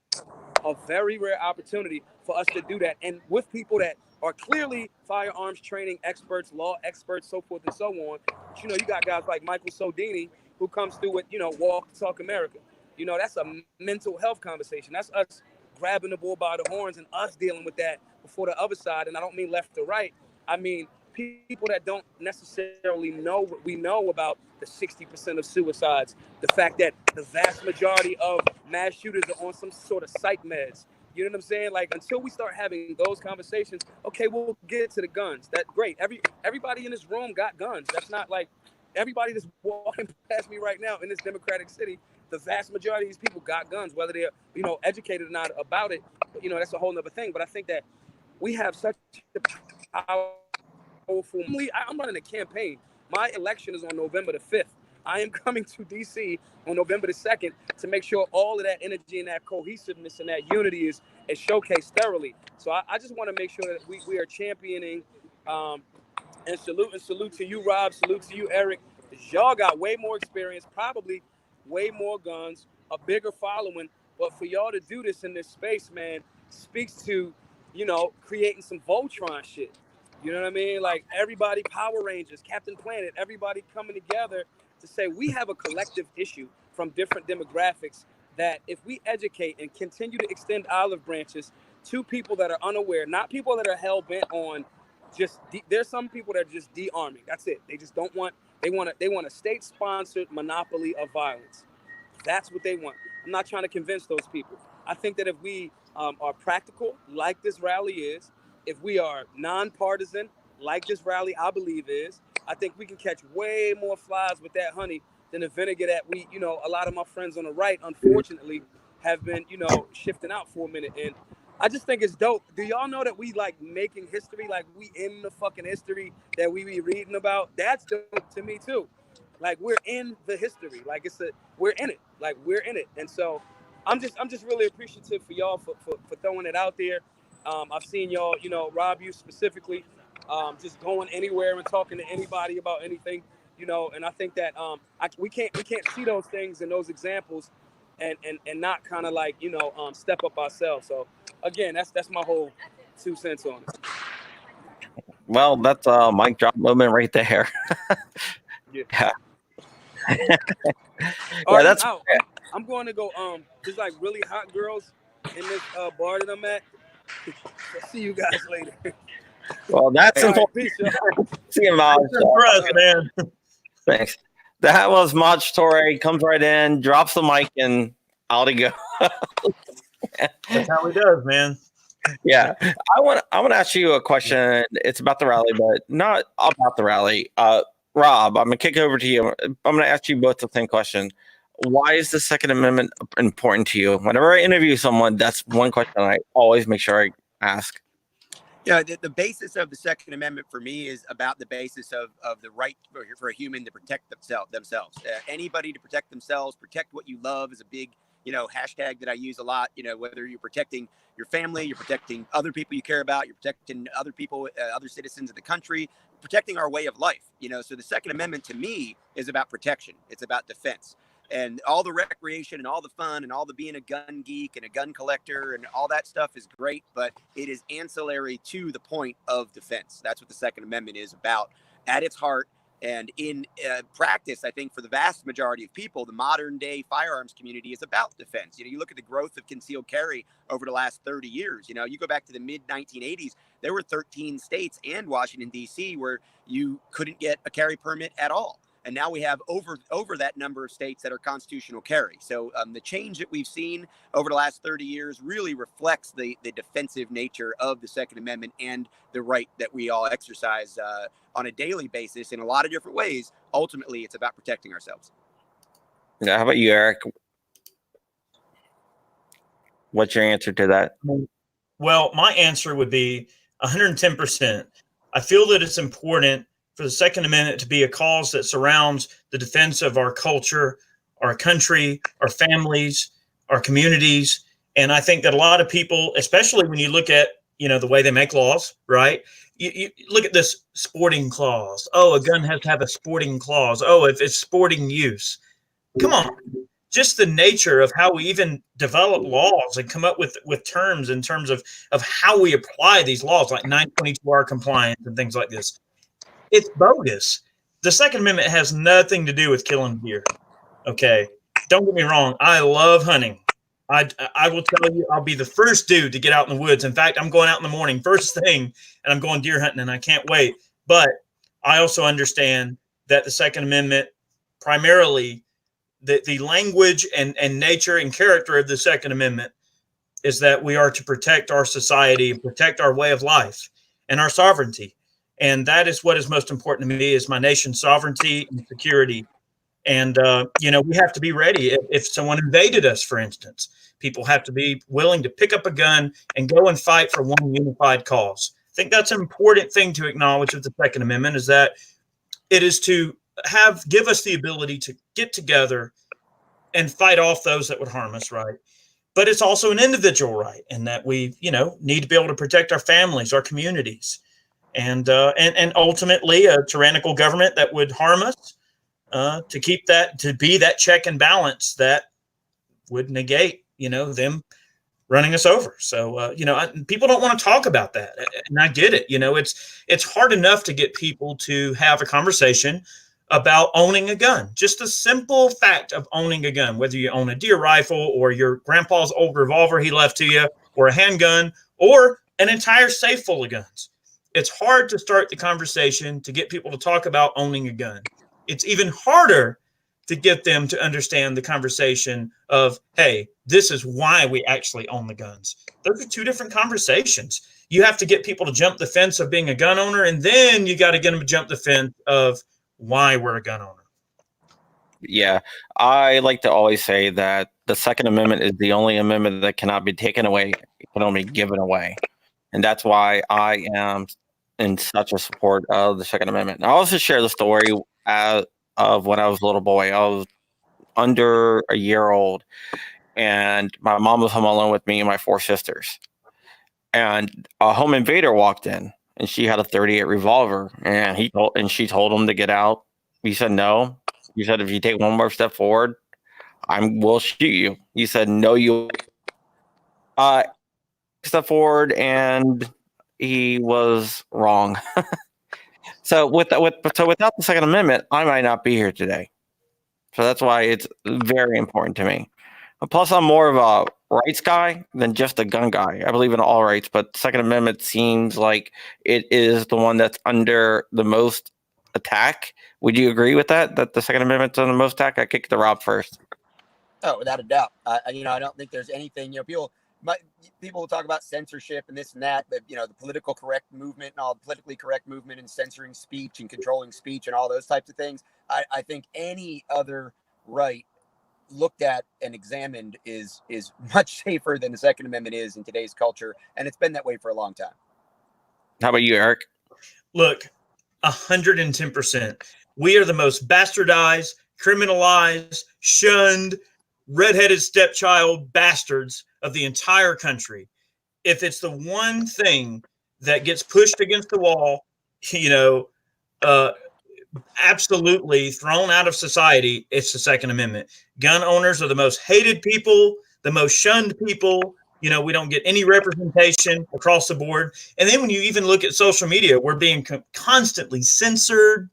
very rare opportunity for us to do that. And with people that are clearly firearms training experts, law experts, so forth and so on. But, you got guys like Michael Sodini who comes through with, Walk to Talk America. That's a mental health conversation. That's us grabbing the bull by the horns and us dealing with that before the other side. And I don't mean left or right. I mean people that don't necessarily know what we know about the 60% of suicides, the fact that the vast majority of mass shooters are on some sort of psych meds. You know what I'm saying? Like, until we start having those conversations, okay, we'll get to the guns. That's great. Everybody in this room got guns. That's not like everybody that's walking past me right now in this democratic city. The vast majority of these people got guns, whether they're, educated or not about it. That's a whole nother thing. But I think that we have such a powerful. I'm running a campaign. My election is on November the 5th. I am coming to DC on November the 2nd to make sure all of that energy and that cohesiveness and that unity is showcased thoroughly. So I just want to make sure that we are championing and salute to you, Rob. Salute to you, Eric. Y'all got way more experience, probably way more guns, a bigger following. But for y'all to do this in this space, man, speaks to, creating some Voltron shit. You know what I mean? Like everybody, Power Rangers, Captain Planet, everybody coming together to say we have a collective issue from different demographics that if we educate and continue to extend olive branches to people that are unaware, not people that are hell-bent on just, there's some people that are just de-arming. That's it. They just don't want, they want a state-sponsored monopoly of violence. That's what they want. I'm not trying to convince those people. I think that if we are practical, like this rally is, if we are nonpartisan, like this rally, I believe is, I think we can catch way more flies with that honey than the vinegar that a lot of my friends on the right, unfortunately, have been, shifting out for a minute. And I just think it's dope. Do y'all know that we like making history? Like we in the fucking history that we be reading about? That's dope to me too. Like we're in the history. Like we're in it. Like we're in it. And so I'm just really appreciative for y'all for throwing it out there. I've seen y'all, Rob, you specifically, just going anywhere and talking to anybody about anything, and I think that we can't see those things and those examples and not kind of like, step up ourselves. So again, that's my whole 2 cents on it. Well, that's a mic drop moment right there. Yeah. Yeah, that's I'm going to go there's like really hot girls in this bar that I'm at. See you guys later. well, that's All right, important. peace, y'all. See you, Maj. Man. Thanks. That was Maj Toure. He comes right in, drops the mic, and out he go. That's how he does, man. Yeah, I want to ask you a question. It's about the rally, but not about the rally. Rob, I'm gonna kick it over to you. I'm gonna ask you both the same question. Why is the Second Amendment important to you? Whenever I interview someone, that's one question I always make sure I ask. Yeah, the basis of the Second Amendment for me is about the basis of the right for a human to protect themselves. Anybody to protect themselves, protect what you love is a big, hashtag that I use a lot. Whether you're protecting your family, you're protecting other people you care about, you're protecting other people, other citizens of the country, protecting our way of life. So the Second Amendment to me is about protection. It's about defense. And all the recreation and all the fun and all the being a gun geek and a gun collector and all that stuff is great, but it is ancillary to the point of defense. That's what the Second Amendment is about at its heart. And in practice, I think for the vast majority of people, the modern day firearms community is about defense. You look at the growth of concealed carry over the last 30 years. You go back to the mid 1980s, there were 13 states and Washington, D.C., where you couldn't get a carry permit at all. And now we have over that number of states that are constitutional carry. So the change that we've seen over the last 30 years really reflects the defensive nature of the Second Amendment and the right that we all exercise on a daily basis in a lot of different ways. Ultimately, it's about protecting ourselves. Yeah, how about you, Eric? What's your answer to that? Well, my answer would be 110%. I feel that it's important for the Second Amendment to be a cause that surrounds the defense of our culture, our country, our families, our communities. And I think that a lot of people, especially when you look at, the way they make laws, right? You look at this sporting clause. Oh, a gun has to have a sporting clause. Oh, if it's sporting use. Come on. Just the nature of how we even develop laws and come up with terms in terms of how we apply these laws, like 922R compliance and things like this. It's bogus. The Second Amendment has nothing to do with killing deer. Okay. Don't get me wrong. I love hunting. I will tell you, I'll be the first dude to get out in the woods. In fact, I'm going out in the morning, first thing, and I'm going deer hunting, and I can't wait. But I also understand that the Second Amendment, primarily the language and nature and character of the Second Amendment is that we are to protect our society and protect our way of life and our sovereignty. And that is what is most important to me is my nation's sovereignty and security. And, we have to be ready. If someone invaded us, for instance, people have to be willing to pick up a gun and go and fight for one unified cause. I think that's an important thing to acknowledge with the Second Amendment is that it is to give us the ability to get together and fight off those that would harm us, right? But it's also an individual right in that we, need to be able to protect our families, our communities. And ultimately a tyrannical government that would harm us, to be that check and balance that would negate, them running us over. So, people don't want to talk about that. And I get it. It's hard enough to get people to have a conversation about owning a gun. Just the simple fact of owning a gun, whether you own a deer rifle or your grandpa's old revolver he left to you, or a handgun, or an entire safe full of guns. It's hard to start the conversation to get people to talk about owning a gun. It's even harder to get them to understand the conversation of, hey, this is why we actually own the guns. Those are two different conversations. You have to get people to jump the fence of being a gun owner, and then you got to get them to jump the fence of why we're a gun owner. Yeah, I like to always say that the Second Amendment is the only amendment that cannot be taken away. It can only be given away. And that's why I am in such a support of the Second Amendment. I'll also share the story of when I was a little boy. I was under a year old, and my mom was home alone with me and my 4 sisters. And a home invader walked in, and she had a .38 revolver, and she told him to get out. He said no. He said, if you take one more step forward, will shoot you. He said, no, you step forward, and he was wrong. So without the Second Amendment, I might not be here today. So that's why it's very important to me. Plus, I'm more of a rights guy than just a gun guy. I believe in all rights, but Second Amendment seems like it is the one that's under the most attack. Would you agree with that? That the Second Amendment's under the most attack? I kick the Rob first. Oh, without a doubt. I don't think there's anything. People will talk about censorship and this and that, but the political correct movement and all the politically correct movement and censoring speech and controlling speech and all those types of things. I think any other right looked at and examined is much safer than the Second Amendment is in today's culture, and it's been that way for a long time. How about you, Eric? Look, 110%. We are the most bastardized, criminalized, shunned, redheaded stepchild bastards of the entire country. If it's the one thing that gets pushed against the wall, absolutely thrown out of society, it's the Second Amendment. Gun owners are the most hated people, the most shunned people. We don't get any representation across the board. And then when you even look at social media, we're being constantly censored.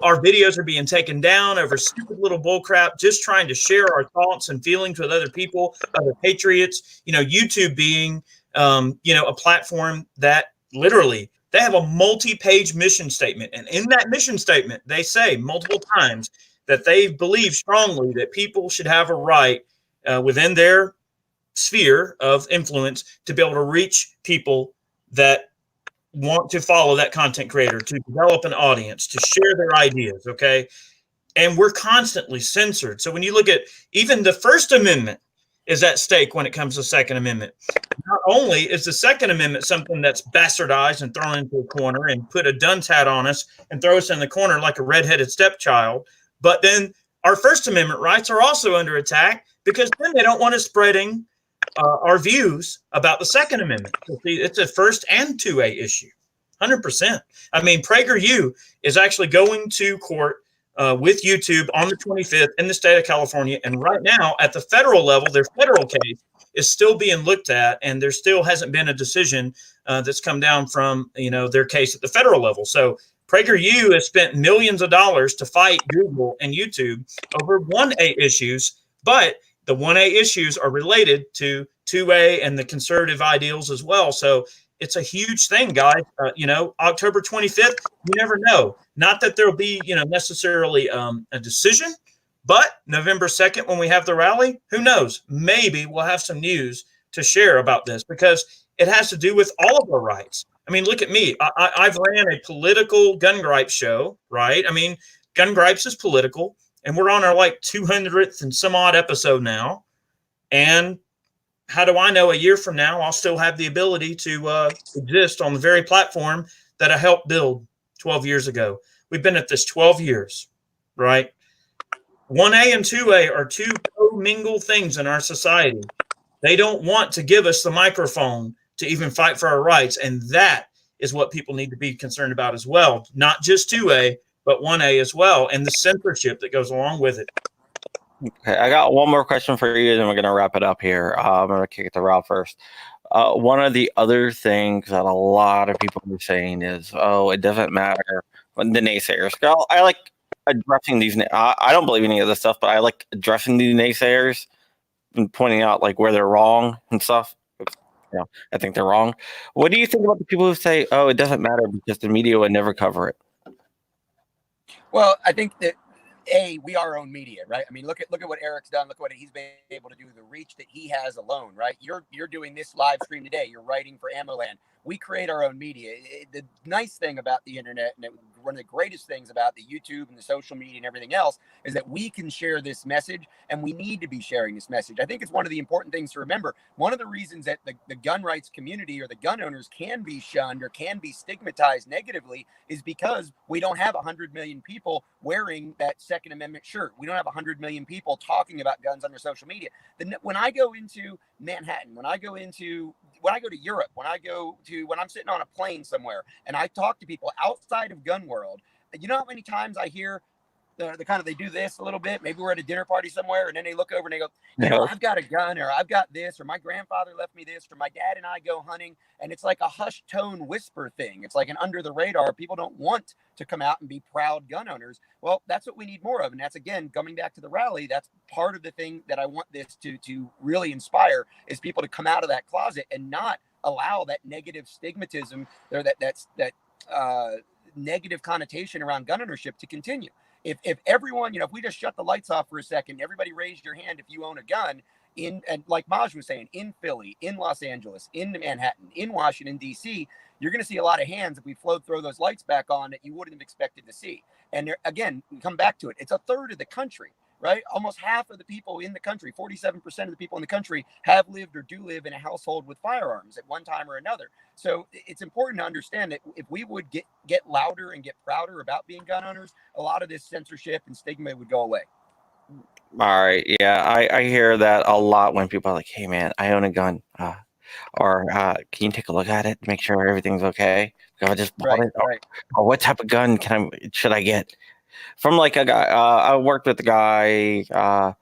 Our videos are being taken down over stupid little bullcrap, just trying to share our thoughts and feelings with other people, other patriots. YouTube being, a platform that literally they have a multi-page mission statement. And in that mission statement, they say multiple times that they believe strongly that people should have a right within their sphere of influence to be able to reach people that want to follow that content creator, to develop an audience, to share their ideas. Okay. And we're constantly censored. So when you look at even the First Amendment is at stake when it comes to Second Amendment. Not only is the Second Amendment something that's bastardized and thrown into a corner and put a dunce hat on us and throw us in the corner like a redheaded stepchild, but then our First Amendment rights are also under attack because then they don't want us spreading our views about the Second Amendment. It's a first and 2A issue, 100%. I mean, PragerU is actually going to court with YouTube on the 25th in the state of California. And right now at the federal level, their federal case is still being looked at, and there still hasn't been a decision that's come down from, their case at the federal level. So PragerU has spent millions of dollars to fight Google and YouTube over 1A issues, but the 1A issues are related to 2A and the conservative ideals as well. So it's a huge thing, guys. October 25th, you never know. Not that there'll be, necessarily a decision, but November 2nd, when we have the rally, who knows? Maybe we'll have some news to share about this because it has to do with all of our rights. I mean, look at me. I've ran a political gun gripes show, right? I mean, gun gripes is political. And we're on our 200th and some odd episode now. And how do I know a year from now I'll still have the ability to exist on the very platform that I helped build 12 years ago? We've been at this 12 years, right? 1A and 2A are two co-mingled things in our society. They don't want to give us the microphone to even fight for our rights. And that is what people need to be concerned about as well. Not just 2A, but 1A as well, and the censorship that goes along with it. Okay, I got one more question for you, and we're going to wrap it up here. I'm going to kick it to Rob first. One of the other things that a lot of people are saying is, it doesn't matter when the naysayers. I like addressing these. I don't believe any of this stuff, but I like addressing the naysayers and pointing out where they're wrong and stuff. I think they're wrong. What do you think about the people who say, it doesn't matter because the media would never cover it? Well, I think that we are our own media, right? I mean, look at what Eric's done. Look what he's been able to do, the reach that he has alone, right? You're doing this live stream today. You're writing for AmmoLand. We create our own media. The nice thing about the internet, and one of the greatest things about the YouTube and the social media and everything else, is that we can share this message, and we need to be sharing this message. I think it's one of the important things to remember. One of the reasons that the gun rights community or the gun owners can be shunned or can be stigmatized negatively is because we don't have 100 million people wearing that Second Amendment shirt. We don't have 100 million people talking about guns on their social media. When I go into Manhattan, when I go to Europe, when I'm sitting on a plane somewhere and I talk to people outside of gun world, you know how many times I hear they do this a little bit. Maybe we're at a dinner party somewhere and then they look over and they go, I've got a gun, or I've got this, or my grandfather left me this, or my dad and I go hunting. And it's like a hushed tone whisper thing. It's like an under the radar. People don't want to come out and be proud gun owners. Well, that's what we need more of. And that's, again, coming back to the rally. That's part of the thing that I want this to really inspire, is people to come out of that closet and not allow that negative stigmatism or that negative connotation around gun ownership to continue. If everyone, if we just shut the lights off for a second, everybody raised your hand if you own a gun, and like Maj was saying, in Philly, in Los Angeles, in Manhattan, in Washington, D.C., you're going to see a lot of hands if we throw those lights back on that you wouldn't have expected to see. And there, again, we come back to it. It's a third of the country, right? Almost half of the people in the country, 47% of the people in the country have lived or do live in a household with firearms at one time or another. So it's important to understand that if we would get louder and get prouder about being gun owners, a lot of this censorship and stigma would go away. All right. Yeah, I hear that a lot when people are like, hey, man, I own a gun. Or can you take a look at it to make sure everything's okay? I just bought it. Right. Or what type of gun should I get? From like a guy, I worked with a guy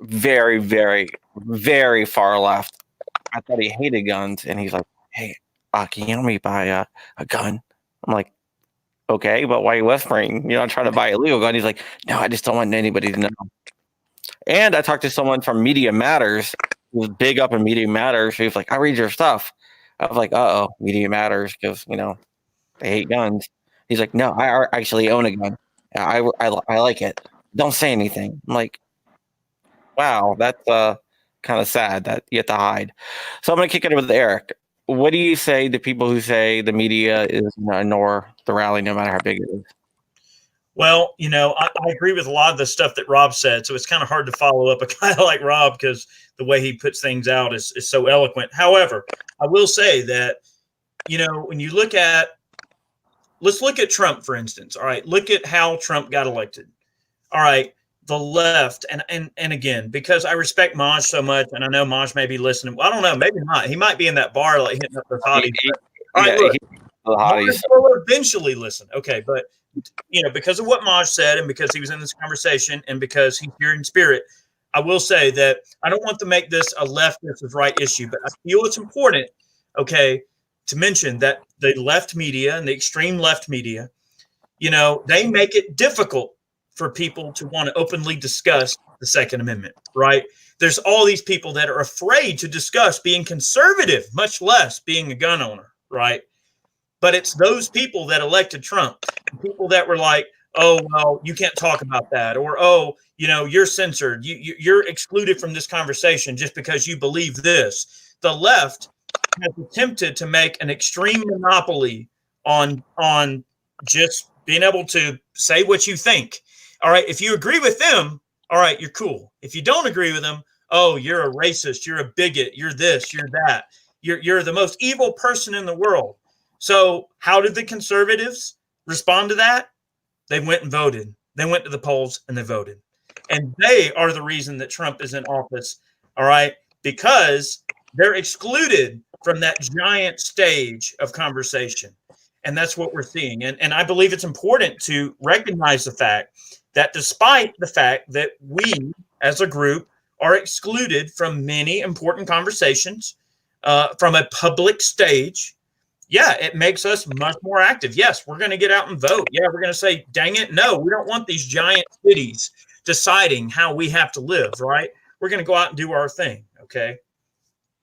very, very, very far left. I thought he hated guns, and he's like, hey, can you help me buy a gun? I'm like, okay, but why are you whispering? I'm trying to buy a legal gun. He's like, no, I just don't want anybody to know. And I talked to someone from Media Matters, who was big up in Media Matters. He was like, I read your stuff. I was like, uh-oh, Media Matters, because, they hate guns. He's like, no, I actually own a gun. I like it. Don't say anything. I'm like, wow, that's kind of sad that you have to hide. So I'm going to kick it with Eric. What do you say to people who say the media is ignore the rally no matter how big it is? Well, I agree with a lot of the stuff that Rob said. So it's kind of hard to follow up a guy like Rob because the way he puts things out is so eloquent. However, I will say that, when you let's look at Trump, for instance. All right. Look at how Trump got elected. All right. The left. And again, because I respect Maj so much, and I know Maj may be listening. Well, I don't know. Maybe not. He might be in that bar, like hitting up the hotties. All right. Look, Maj will eventually listen. Okay. But, because of what Maj said, and because he was in this conversation, and because he's here in spirit, I will say that I don't want to make this a left versus right issue, but I feel it's important, okay, to mention that the left media and the extreme left media, they make it difficult for people to want to openly discuss the Second Amendment, right? There's all these people that are afraid to discuss being conservative, much less being a gun owner, right? But it's those people that elected Trump, people that were like, oh, well, you can't talk about that. Or, oh, you're censored. You're excluded from this conversation just because you believe this. The left has attempted to make an extreme monopoly on just being able to say what you think. All right. If you agree with them, all right, you're cool. If you don't agree with them, oh, you're a racist. You're a bigot. You're this. You're that. You're the most evil person in the world. So how did the conservatives respond to that? They went and voted. They went to the polls and they voted. And they are the reason that Trump is in office, all right, because they're excluded from that giant stage of conversation. And that's what we're seeing. And I believe it's important to recognize the fact that despite the fact that we as a group are excluded from many important conversations from a public stage, yeah, it makes us much more active. Yes, we're going to get out and vote. Yeah, we're going to say, dang it, no, we don't want these giant cities deciding how we have to live, right? We're going to go out and do our thing, okay?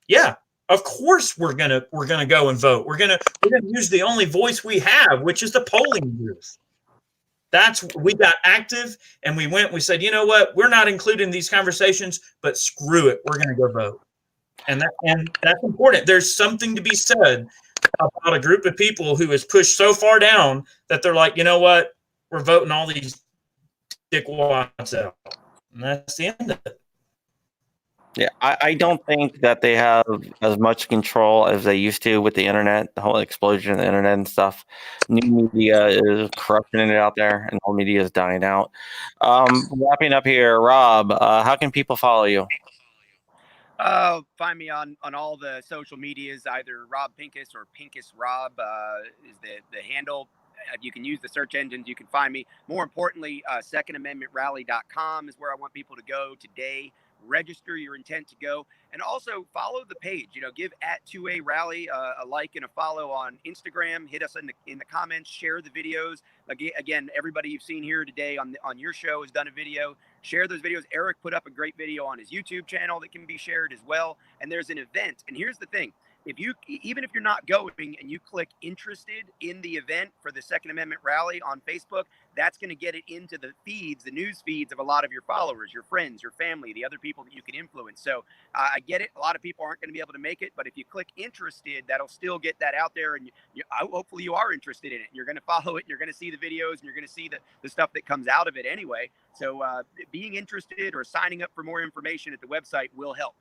Yeah, of course we're going to go and vote. We're going to use the only voice we have, which is the polling booth. We got active and we said, you know what? We're not including these conversations, but screw it. We're going to go vote. And that's important. There's something to be said about a group of people who is pushed so far down that they're like, you know what? We're voting all these dickwads out. And that's the end of it. Yeah, I don't think that they have as much control as they used to with the internet, the whole explosion of the internet and stuff. New media is corrupting it out there, and old media is dying out. Wrapping up here, Rob, how can people follow you? Find me on all the social medias, either Rob Pincus or Pincus Rob is the handle. You can use the search engines. You can find me. More importantly, secondamendmentrally.com is where I want people to go today. Register your intent to go, and also follow the page. Give @2A-Rally a like and a follow on Instagram. Hit us in the comments. Share the videos. Again, everybody you've seen here today on your show has done a video. Share those videos. Eric put up a great video on his YouTube channel that can be shared as well. And there's an event. And here's the thing. Even if you're not going and you click interested in the event for the Second Amendment rally on Facebook, that's going to get it into the news feeds of a lot of your followers, your friends, your family, the other people that you can influence. So I get it. A lot of people aren't going to be able to make it, but if you click interested, that'll still get that out there. And hopefully you are interested in it. You're going to follow it. And you're going to see the videos and you're going to see the stuff that comes out of it anyway. So being interested or signing up for more information at the website will help.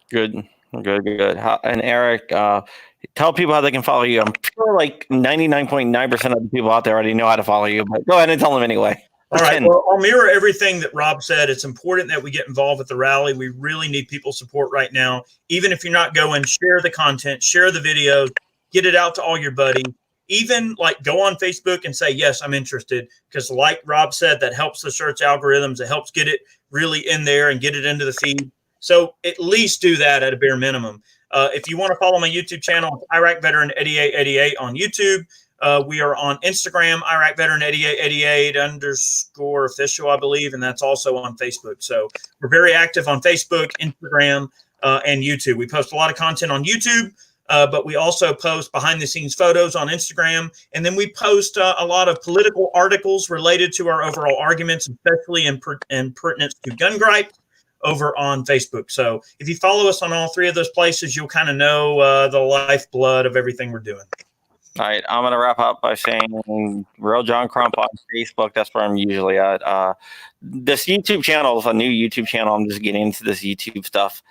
Good. And Eric, tell people how they can follow you. I'm sure like 99.9% of the people out there already know how to follow you, but go ahead and tell them anyway. All right. Well, I'll mirror everything that Rob said. It's important that we get involved with the rally. We really need people's support right now. Even if you're not going, share the content, share the videos, get it out to all your buddies. Even go on Facebook and say, yes, I'm interested. Because like Rob said, that helps the search algorithms. It helps get it really in there and get it into the feed. So at least do that at a bare minimum. If you want to follow my YouTube channel, Iraq Veteran 8888 on YouTube. We are on Instagram, Iraq Veteran 8888 _official, I believe, and that's also on Facebook. So we're very active on Facebook, Instagram, and YouTube. We post a lot of content on YouTube, but we also post behind-the-scenes photos on Instagram, and then we post a lot of political articles related to our overall arguments, especially in pertinence to gun gripes, over on Facebook. So if you follow us on all three of those places, you'll kind of know the lifeblood of everything we're doing. All right, I'm going to wrap up by saying Real John Crump on Facebook. That's where I'm usually at. This YouTube channel is a new YouTube channel. I'm just getting into this YouTube stuff.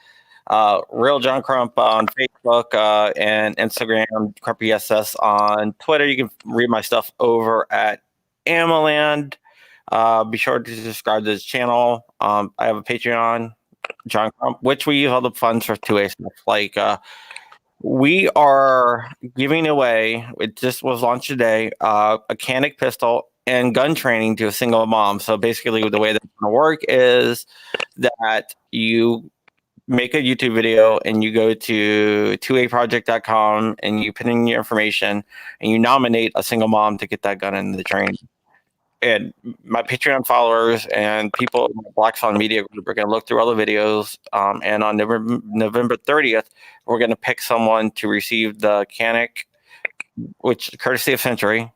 Real John Crump on Facebook and Instagram, Crumpy SS on Twitter. You can read my stuff over at Amaland. Be sure to subscribe to this channel. I have a Patreon, John Crump, which we use all the funds for 2A stuff. We are giving away, it just was launched today, a Canic pistol and gun training to a single mom. So basically the way that's going to work is that you make a YouTube video and you go to 2aproject.com and you put in your information and you nominate a single mom to get that gun in the training. And my Patreon followers and people in the Black Swan Media Group are going to look through all the videos. And on November 30th, we're going to pick someone to receive the Canic, which courtesy of Century,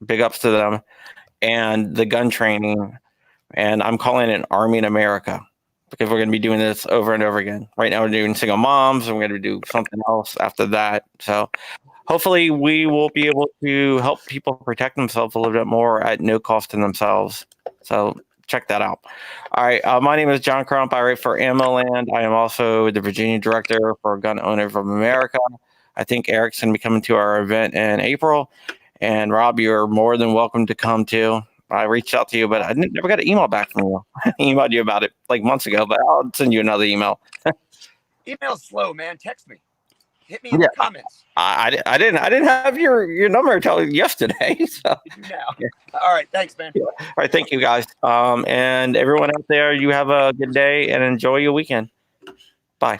big ups to them, and the gun training. And I'm calling it Army in America because we're going to be doing this over and over again. Right now we're doing single moms, and we're going to do something else after that. So hopefully we will be able to help people protect themselves a little bit more at no cost to themselves. So check that out. All right. My name is John Crump. I write for Ammoland. I am also the Virginia director for Gun Owners of America. I think Eric's going to be coming to our event in April. And Rob, you're more than welcome to come too. I reached out to you, but I never got an email back from you. I emailed you about it like months ago, but I'll send you another email. Email's slow, man. Text me. Hit me in the comments. I didn't have your number until yesterday. So. Now. Yeah. All right. Thanks, man. Yeah. All right. Thank you, guys. And everyone out there, you have a good day and enjoy your weekend. Bye.